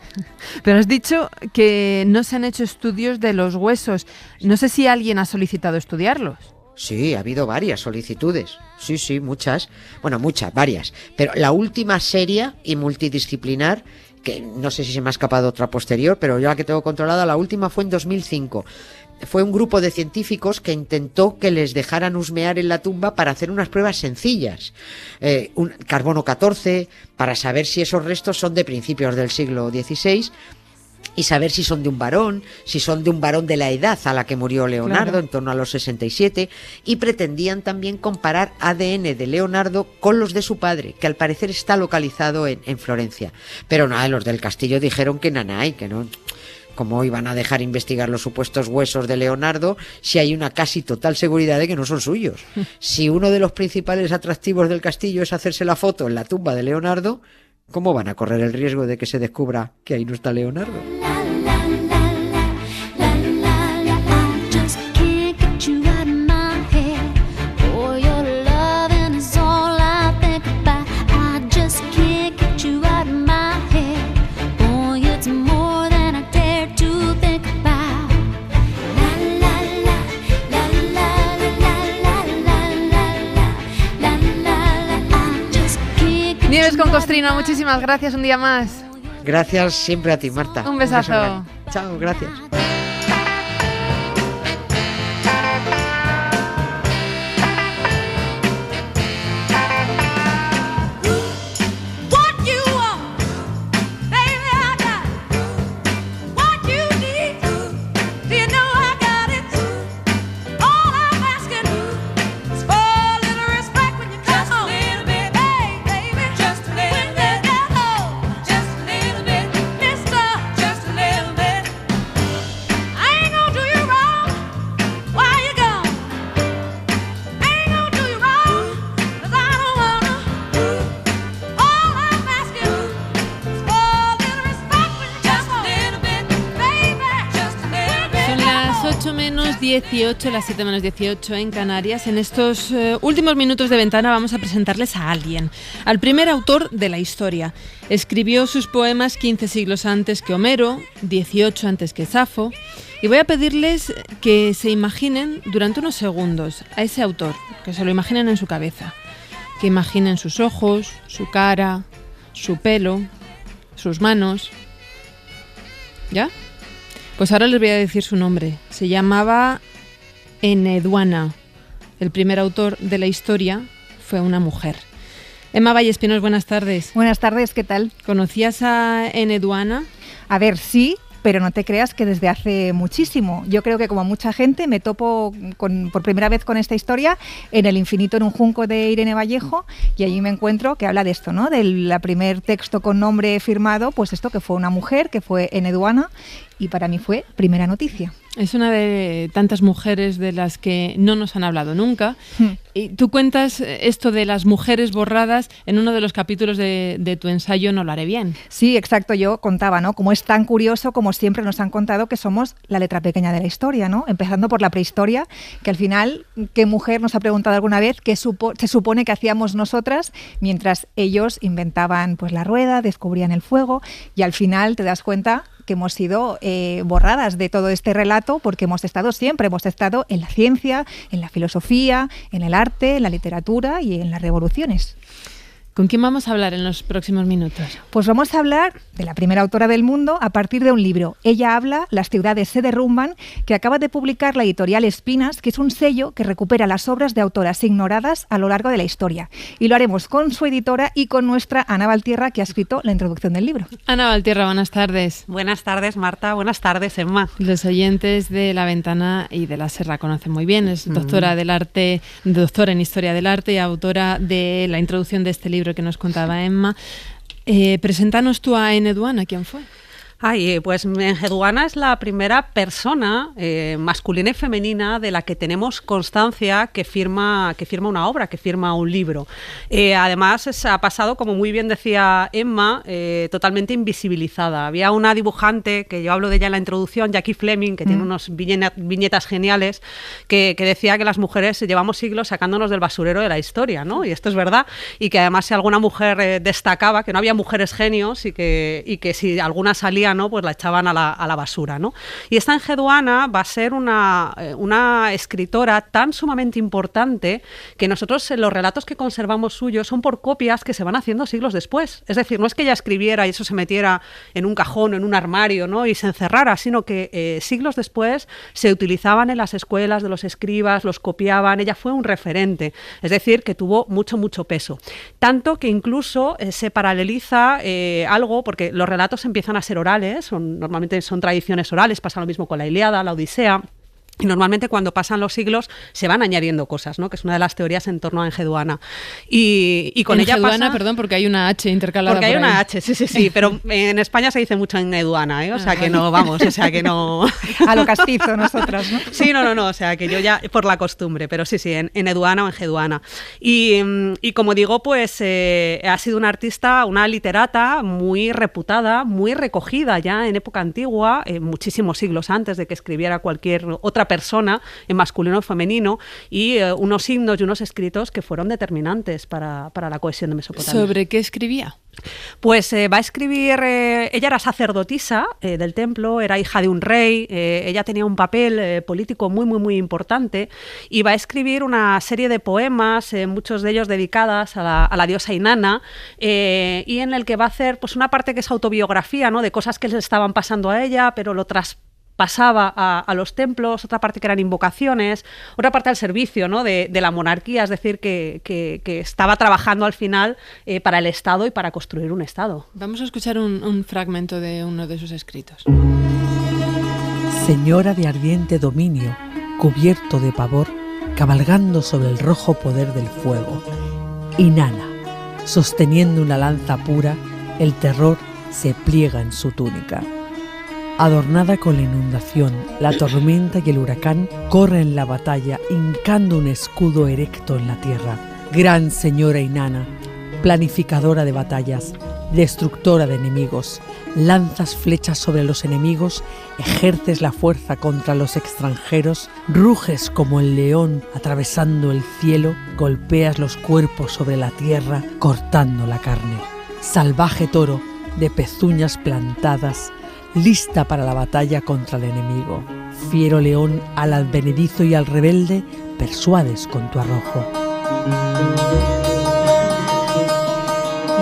Pero has dicho que no se han hecho estudios de los huesos. No sé si alguien ha solicitado estudiarlos. Sí, ha habido varias solicitudes. Sí, muchas. Bueno, varias. Pero la última seria y multidisciplinar, que no sé si se me ha escapado otra posterior, pero yo la que tengo controlada, la última fue en 2005. Fue un grupo de científicos que intentó que les dejaran husmear en la tumba para hacer unas pruebas sencillas. Un carbono 14, para saber si esos restos son de principios del siglo XVI. y saber si son de un varón de la edad a la que murió Leonardo, claro, en torno a los 67, y pretendían también comparar ADN de Leonardo con los de su padre, que al parecer está localizado en Florencia. Pero nada, los del castillo dijeron que nanay, que no. ¿Cómo iban a dejar investigar los supuestos huesos de Leonardo si hay una casi total seguridad de que no son suyos? Si uno de los principales atractivos del castillo es hacerse la foto en la tumba de Leonardo, ¿cómo van a correr el riesgo de que se descubra que ahí no está Leonardo? Nieves con Costrina, muchísimas gracias un día más. Gracias siempre a ti, Marta. Un besazo. Chao, gracias. menos 18, las 7 menos 18 en Canarias. En estos últimos minutos de Ventana vamos a presentarles a alguien, al primer autor de la historia. Escribió sus poemas 15 siglos antes que Homero, 18 antes que Safo. Y voy a pedirles que se imaginen durante unos segundos a ese autor, que se lo imaginen en su cabeza, que imaginen sus ojos, su cara, su pelo, sus manos. ¿Ya? Pues ahora les voy a decir su nombre. Se llamaba Eneduana. El primer autor de la historia fue una mujer. Emma Vallespinos, buenas tardes. Buenas tardes, ¿qué tal? ¿Conocías a Eneduana? A ver, sí, pero no te creas que desde hace muchísimo. Yo creo que como mucha gente me topo por primera vez con esta historia en El infinito en un junco de Irene Vallejo, y allí me encuentro que habla de esto, ¿no? Del primer texto con nombre firmado, pues esto, que fue una mujer, que fue Eneduana, y para mí fue primera noticia. Es una de tantas mujeres de las que no nos han hablado nunca. Y tú cuentas esto de las mujeres borradas en uno de los capítulos de tu ensayo No lo haré bien. Sí, exacto. Yo contaba, ¿no? Como es tan curioso, como siempre nos han contado, que somos la letra pequeña de la historia, ¿no? Empezando por la prehistoria, que al final, ¿qué mujer nos ha preguntado alguna vez qué se supone que hacíamos nosotras mientras ellos inventaban pues la rueda, descubrían el fuego, y al final te das cuenta que hemos sido borradas de todo este relato, porque hemos estado en la ciencia, en la filosofía, en el arte, en la literatura y en las revoluciones. ¿Con quién vamos a hablar en los próximos minutos? Pues vamos a hablar de la primera autora del mundo a partir de un libro. Ella habla, Las ciudades se derrumban, que acaba de publicar la editorial Espinas, que es un sello que recupera las obras de autoras ignoradas a lo largo de la historia. Y lo haremos con su editora y con nuestra Ana Valtierra, que ha escrito la introducción del libro. Ana Valtierra, buenas tardes. Buenas tardes, Marta. Buenas tardes, Emma. Los oyentes de La Ventana y de La Ser la conocen muy bien. Es doctora del arte, doctora en Historia del Arte y autora de la introducción de este libro que nos contaba Emma. Preséntanos tú a Eneduana, ¿quién fue? Pues Eneduana es la primera persona masculina y femenina de la que tenemos constancia que firma una obra, que firma un libro. Además, ha pasado, como muy bien decía Emma, totalmente invisibilizada. Había una dibujante, que yo hablo de ella en la introducción, Jackie Fleming, que tiene unos viñetas geniales, que decía que las mujeres llevamos siglos sacándonos del basurero de la historia, ¿no? Y esto es verdad. Y que además, si alguna mujer destacaba, que no había mujeres genios y que si alguna salía, ¿no? Pues la echaban a la basura, ¿no? Y esta Eneduana va a ser una escritora tan sumamente importante que nosotros los relatos que conservamos suyos son por copias que se van haciendo siglos después. Es decir, no es que ella escribiera y eso se metiera en un cajón o en un armario, ¿no? Y se encerrara, sino que siglos después se utilizaban en las escuelas de los escribas, los copiaban. Ella fue un referente, es decir, que tuvo mucho peso. Tanto que incluso se paraleliza algo, porque los relatos empiezan a ser orales, orales, normalmente son tradiciones orales, pasa lo mismo con la Ilíada, la Odisea. Y normalmente cuando pasan los siglos se van añadiendo cosas, ¿no? Que es una de las teorías en torno a Enheduana. Y con ella pasa... perdón, porque hay una H intercalada. Porque hay una H, sí, pero en España se dice mucho Enheduana, ¿eh? O sea que no, vamos, o sea que no... A lo castizo nosotras, ¿no? Sí, no, o sea que yo ya por la costumbre, pero sí, Enheduana o Enheduana. Y como digo, pues ha sido una artista, una literata muy reputada, muy recogida ya en época antigua, muchísimos siglos antes de que escribiera cualquier otra persona, en masculino o femenino, y unos himnos y unos escritos que fueron determinantes para la cohesión de Mesopotamia. ¿Sobre qué escribía? Pues va a escribir, ella era sacerdotisa del templo, era hija de un rey, ella tenía un papel político muy importante, y va a escribir una serie de poemas, muchos de ellos dedicadas a la diosa Inanna, y en el que va a hacer pues una parte que es autobiografía, ¿no? De cosas que le estaban pasando a ella, pero lo pasaba a los templos, otra parte que eran invocaciones, otra parte al servicio, ¿no? de la monarquía, es decir, que estaba trabajando al final para el Estado y para construir un Estado. Vamos a escuchar un fragmento de uno de sus escritos. Señora de ardiente dominio, cubierto de pavor, cabalgando sobre el rojo poder del fuego. Inanna, sosteniendo una lanza pura, el terror se pliega en su túnica. Adornada con la inundación, la tormenta y el huracán, corre en la batalla, hincando un escudo erecto en la tierra. Gran señora Inanna, planificadora de batallas, destructora de enemigos, lanzas flechas sobre los enemigos, ejerces la fuerza contra los extranjeros, ruges como el león atravesando el cielo, golpeas los cuerpos sobre la tierra, cortando la carne. Salvaje toro, de pezuñas plantadas, lista para la batalla contra el enemigo. Fiero león, al advenedizo y al rebelde, persuades con tu arrojo.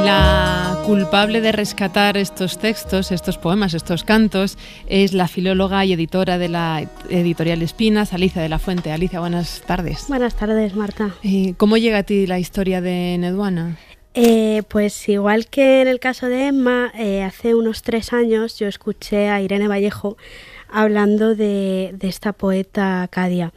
La culpable de rescatar estos textos, estos poemas, estos cantos, es la filóloga y editora de la editorial Espinas, Alicia de la Fuente. Alicia, buenas tardes. Buenas tardes, Marta. ¿Cómo llega a ti la historia de Enheduana? Pues igual que en el caso de Emma, hace unos 3 años yo escuché a Irene Vallejo hablando de esta poeta acadia.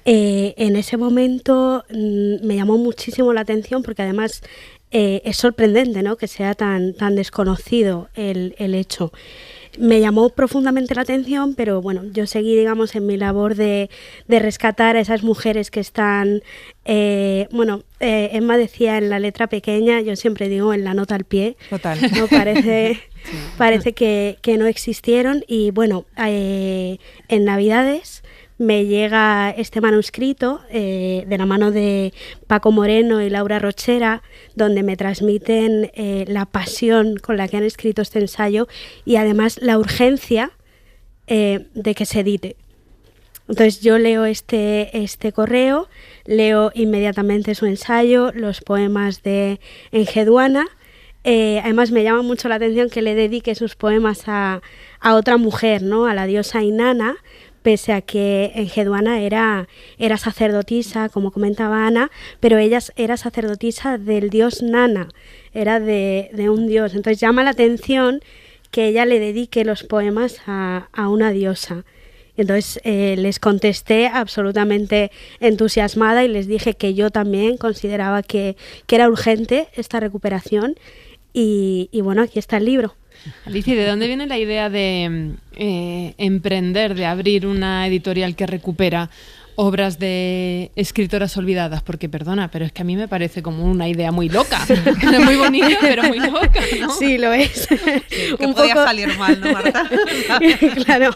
En ese momento me llamó muchísimo la atención porque además es sorprendente, ¿no?, que sea tan desconocido el hecho. Me llamó profundamente la atención, pero bueno, yo seguí, digamos, en mi labor de rescatar a esas mujeres que están... Emma decía en la letra pequeña, yo siempre digo en la nota al pie. Total. ¿No? Parece que no existieron y bueno, en Navidades me llega este manuscrito de la mano de Paco Moreno y Laura Rochera, donde me transmiten la pasión con la que han escrito este ensayo y además la urgencia de que se edite. Entonces yo leo este correo, leo inmediatamente su ensayo, los poemas de Enheduana. Además me llama mucho la atención que le dedique sus poemas a otra mujer, ¿no?, a la diosa Inanna, pese a que Enheduana era sacerdotisa, como comentaba Ana, pero ella era sacerdotisa del dios Nana, era de un dios. Entonces llama la atención que ella le dedique los poemas a una diosa. Entonces les contesté absolutamente entusiasmada y les dije que yo también consideraba que era urgente esta recuperación y bueno, aquí está el libro. Alicia, ¿de dónde viene la idea de emprender, de abrir una editorial que recupera obras de escritoras olvidadas? Porque, perdona, pero es que a mí me parece como una idea muy loca. Muy bonita, pero muy loca, ¿no? Sí, lo es. Sí, que podía salir mal, ¿no, Marta? Claro.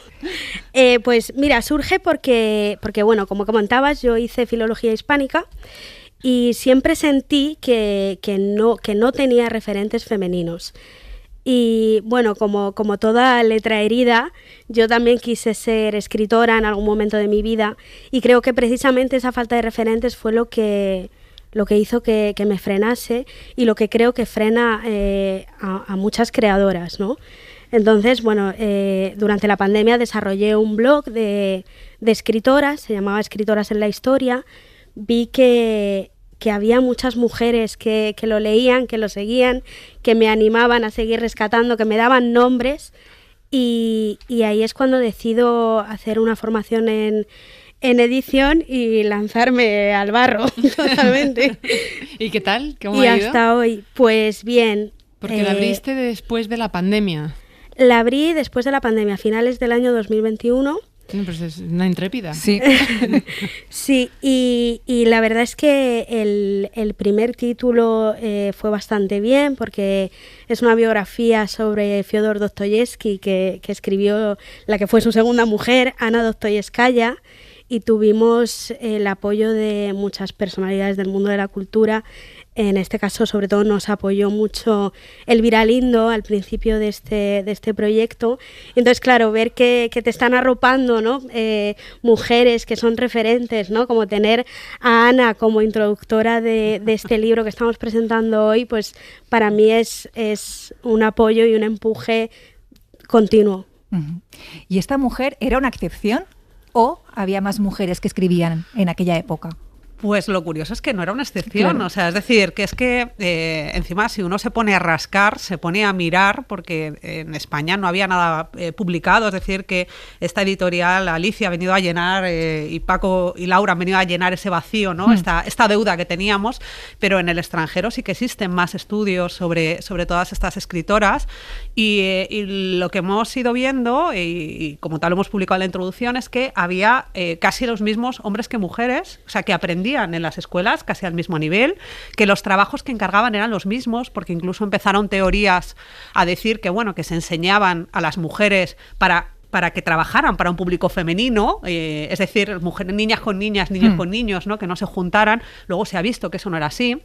Pues mira, surge porque, bueno, como comentabas, yo hice filología hispánica y siempre sentí que no tenía referentes femeninos. Y bueno, como toda letra herida, yo también quise ser escritora en algún momento de mi vida y creo que precisamente esa falta de referentes fue lo que hizo que me frenase y lo que creo que frena a muchas creadoras, ¿no? Entonces, bueno, durante la pandemia desarrollé un blog de escritoras, se llamaba Escritoras en la Historia. Vi que había muchas mujeres que lo leían, que lo seguían, que me animaban a seguir rescatando, que me daban nombres Y ahí es cuando decido hacer una formación en edición y lanzarme al barro totalmente. ¿Y qué tal? ¿Cómo y ha ido? Hasta hoy, pues bien. Porque la abriste después de la pandemia. La abrí después de la pandemia, a finales del año 2021. Pues es una intrépida. Sí. Sí, y la verdad es que el primer título fue bastante bien porque es una biografía sobre Fyodor Dostoyevsky que escribió la que fue su segunda mujer, Ana Dostoyevskaya, y tuvimos el apoyo de muchas personalidades del mundo de la cultura. En este caso, sobre todo, nos apoyó mucho Elvira Lindo al principio de este proyecto. Entonces, claro, ver que te están arropando, ¿no? Mujeres que son referentes, ¿no? Como tener a Ana como introductora de este libro que estamos presentando hoy, pues para mí es un apoyo y un empuje continuo. Uh-huh. ¿Y esta mujer era una excepción o había más mujeres que escribían en aquella época? Pues lo curioso es que no era una excepción, claro. O sea, es decir, que es que encima si uno se pone a rascar, se pone a mirar, porque en España no había nada publicado, es decir, que esta editorial, Alicia, ha venido a llenar, y Paco y Laura han venido a llenar ese vacío, ¿no? Esta deuda que teníamos, pero en el extranjero sí que existen más estudios sobre todas estas escritoras, y lo que hemos ido viendo, y como tal lo hemos publicado en la introducción, es que había casi los mismos hombres que mujeres, o sea, que aprendían en las escuelas casi al mismo nivel, que los trabajos que encargaban eran los mismos, porque incluso empezaron teorías a decir que, bueno, que se enseñaban a las mujeres para que trabajaran para un público femenino, es decir, niñas con niñas, niños con niños, ¿no? Que no se juntaran. Luego se ha visto que eso no era así.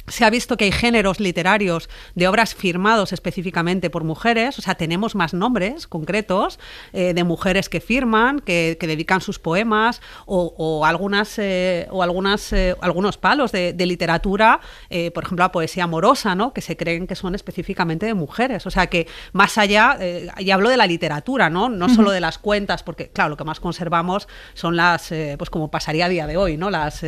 Se ha visto que hay géneros literarios de obras firmados específicamente por mujeres, o sea, tenemos más nombres concretos de mujeres que firman, que dedican sus poemas o algunos palos de literatura, por ejemplo, la poesía amorosa, ¿no? Que se creen que son específicamente de mujeres. O sea, que más allá, y hablo de la literatura, ¿no? No solo de las cuentas, porque, claro, lo que más conservamos son las, pues como pasaría a día de hoy, ¿no? Las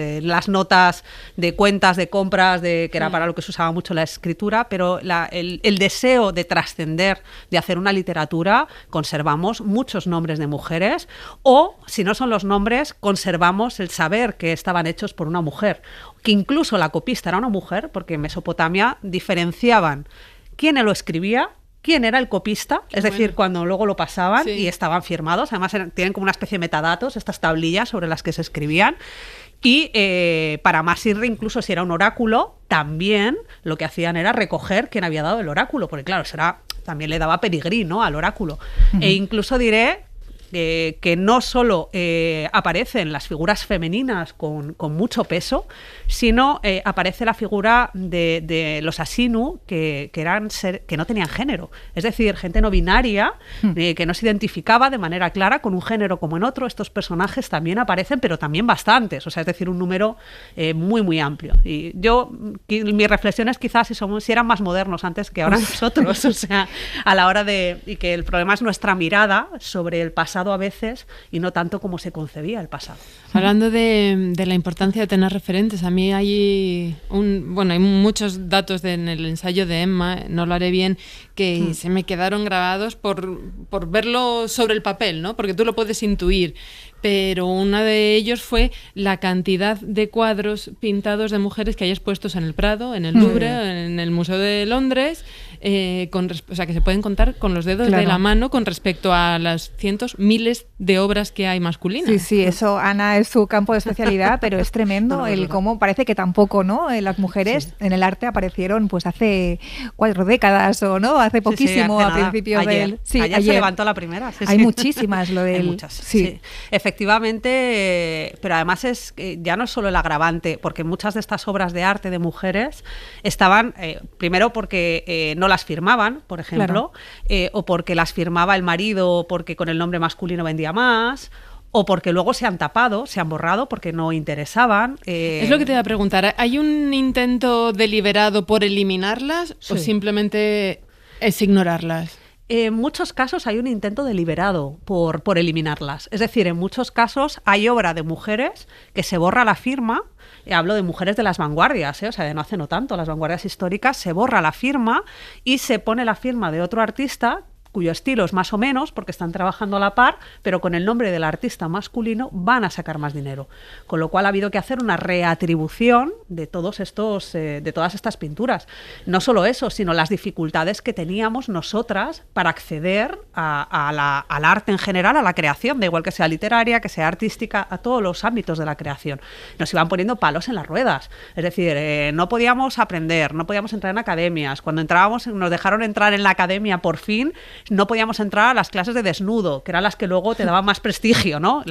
notas de cuentas, de compras, que era para lo que se usaba mucho la escritura, pero el deseo de trascender, de hacer una literatura, conservamos muchos nombres de mujeres, o si no son los nombres, conservamos el saber que estaban hechos por una mujer, que incluso la copista era una mujer, porque en Mesopotamia diferenciaban quién lo escribía, quién era el copista, es decir, cuando luego lo pasaban y estaban firmados, además tienen como una especie de metadatos, estas tablillas sobre las que se escribían. Y para más irre, incluso si era un oráculo, también lo que hacían era recoger quién había dado el oráculo, porque claro, también le daba pedigrí, ¿no?, al oráculo. E incluso diré que no solo aparecen las figuras femeninas con mucho peso, sino aparece la figura de los Asinu, que no tenían género, es decir, gente no binaria, que no se identificaba de manera clara con un género como en otro. Estos personajes también aparecen, pero también bastantes, o sea, es decir, un número muy, muy amplio. Y mi reflexión es quizás si eran más modernos antes que ahora nosotros, o sea, a la hora y que el problema es nuestra mirada sobre el pasado a veces y no tanto como se concebía el pasado. Hablando de la importancia de tener referentes, a mí hay muchos datos en el ensayo de Emma, no lo haré bien, que se me quedaron grabados por verlo sobre el papel, ¿no? Porque tú lo puedes intuir, pero uno de ellos fue la cantidad de cuadros pintados de mujeres que hay expuestos en el Prado, en el Louvre, en el Museo de Londres, o sea, que se pueden contar con los dedos de la mano con respecto a las miles de obras que hay masculinas. Sí, eso, Ana, es su campo de especialidad, pero es tremendo cómo parece que tampoco, ¿no? Las mujeres en el arte aparecieron pues hace 4 décadas o no, hace poquísimo, a principios del... Ayer se levantó la primera. Hay muchísimas, hay muchas, sí. Efectivamente, pero además ya no es solo el agravante, porque muchas de estas obras de arte de mujeres estaban, primero porque no las firmaban, por ejemplo, o porque las firmaba el marido porque con el nombre masculino vendía más, o porque luego se han tapado, se han borrado porque no interesaban. Es lo que te iba a preguntar, ¿hay un intento deliberado por eliminarlas o simplemente es ignorarlas? En muchos casos hay un intento deliberado por eliminarlas. Es decir, en muchos casos hay obra de mujeres que se borra la firma. Hablo de mujeres de las vanguardias, o sea, de no hace no tanto, las vanguardias históricas, se borra la firma y se pone la firma de otro artista cuyo estilo es más o menos, porque están trabajando a la par, pero con el nombre del artista masculino van a sacar más dinero. Con lo cual ha habido que hacer una reatribución de todas estas pinturas. No solo eso, sino las dificultades que teníamos nosotras para acceder al arte en general, a la creación, da igual que sea literaria, que sea artística, a todos los ámbitos de la creación. Nos iban poniendo palos en las ruedas. Es decir, no podíamos aprender, no podíamos entrar en academias. Cuando entrábamos, nos dejaron entrar en la academia por fin, no podíamos entrar a las clases de desnudo, que eran las que luego te daban más prestigio, ¿no?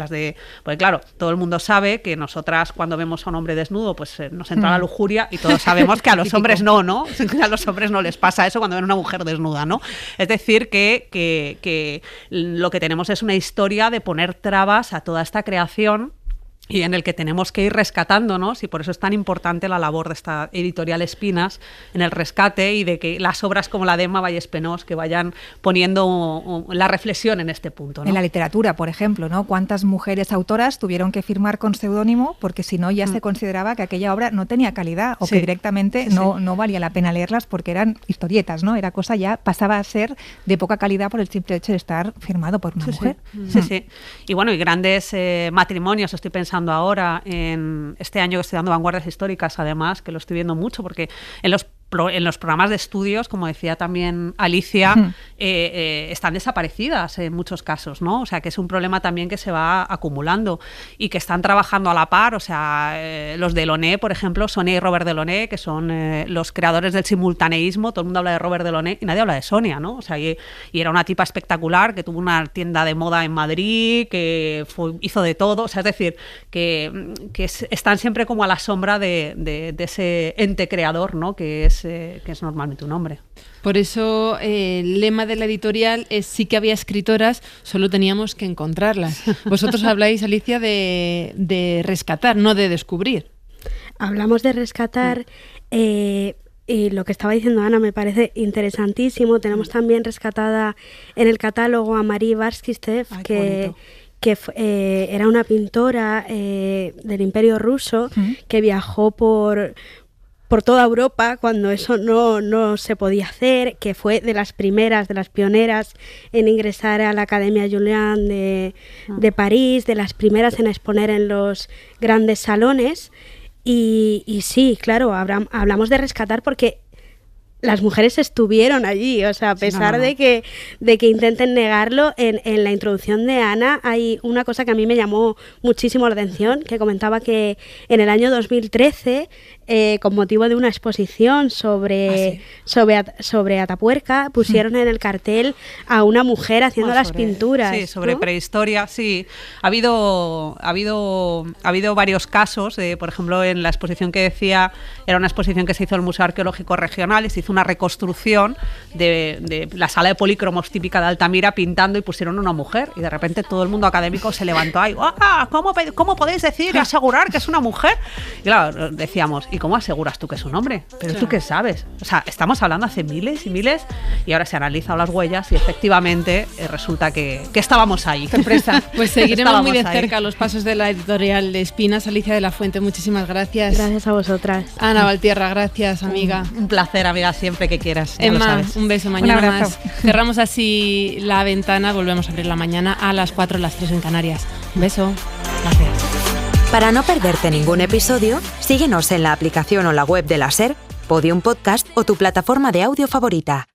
Pues claro, todo el mundo sabe que nosotras cuando vemos a un hombre desnudo, pues nos entra la lujuria y todos sabemos que a los hombres no, ¿no? A los hombres no les pasa eso cuando ven a una mujer desnuda, ¿no? Es decir, que lo que tenemos es una historia de poner trabas a toda esta creación y en el que tenemos que ir rescatándonos, y por eso es tan importante la labor de esta editorial Espinas en el rescate y de que las obras como la de Emma Vallespenoz que vayan poniendo la reflexión en este punto, ¿no? En la literatura, por ejemplo, ¿no? ¿Cuántas mujeres autoras tuvieron que firmar con seudónimo porque si no ya se consideraba que aquella obra no tenía calidad o que directamente no valía la pena leerlas porque eran historietas, ¿no? Era cosa ya, pasaba a ser de poca calidad por el simple hecho de estar firmado por una mujer. Sí. Y bueno, y grandes matrimonios, estoy pensando ahora en este año que estoy dando vanguardias históricas, además, que lo estoy viendo mucho, porque en los programas de estudios, como decía también Alicia, están desaparecidas en muchos casos, ¿no? O sea, que es un problema también que se va acumulando y que están trabajando a la par. O sea, los Delaunay, por ejemplo, Sonia y Robert Delaunay, que son los creadores del simultaneísmo. Todo el mundo habla de Robert Delaunay y nadie habla de Sonia, ¿no? O sea, y era una tipa espectacular que tuvo una tienda de moda en Madrid, que hizo de todo. O sea, es decir, que están siempre como a la sombra de ese ente creador, ¿no? Que es normalmente un hombre. Por eso el lema de la editorial es sí que había escritoras, solo teníamos que encontrarlas. Vosotros habláis, Alicia, de rescatar, no de descubrir. Hablamos de rescatar y lo que estaba diciendo Ana me parece interesantísimo. Tenemos también rescatada en el catálogo a Marie Barskistev, que era una pintora del Imperio Ruso que viajó por toda Europa cuando eso no se podía hacer, que fue de las primeras, de las pioneras en ingresar a la Academia Julian de París, de las primeras en exponer en los grandes salones. Y sí, claro, hablamos de rescatar porque las mujeres estuvieron allí, o sea, a pesar de que intenten negarlo, en la introducción de Ana hay una cosa que a mí me llamó muchísimo la atención, que comentaba que en el año 2013, con motivo de una exposición sobre Atapuerca, pusieron en el cartel a una mujer haciendo las pinturas. Sí, sobre prehistoria, sí. Ha habido varios casos, por ejemplo, en la exposición que decía, era una exposición que se hizo en el Museo Arqueológico Regional y se hizo una reconstrucción de la sala de polícromos típica de Altamira pintando y pusieron una mujer y de repente todo el mundo académico se levantó ahí, ¿cómo podéis decir y asegurar que es una mujer? Y claro, decíamos, ¿y cómo aseguras tú que es un hombre? ¿Pero tú qué sabes? O sea, estamos hablando hace miles y miles y ahora se han analizado las huellas y efectivamente resulta que estábamos ahí. Sorpresa. Pues seguiremos muy de cerca los pasos de la editorial de Espinas. Alicia de la Fuente, muchísimas gracias. Gracias a vosotras. Ana Valtierra, gracias, amiga. Un placer, amiga, siempre que quieras. Emma, un beso, mañana más. Cerramos así la ventana, volvemos a abrirla mañana a las 4, las 3 en Canarias. Un beso. Gracias. Para no perderte ningún episodio, síguenos en la aplicación o la web de la SER, Podium Podcast o tu plataforma de audio favorita.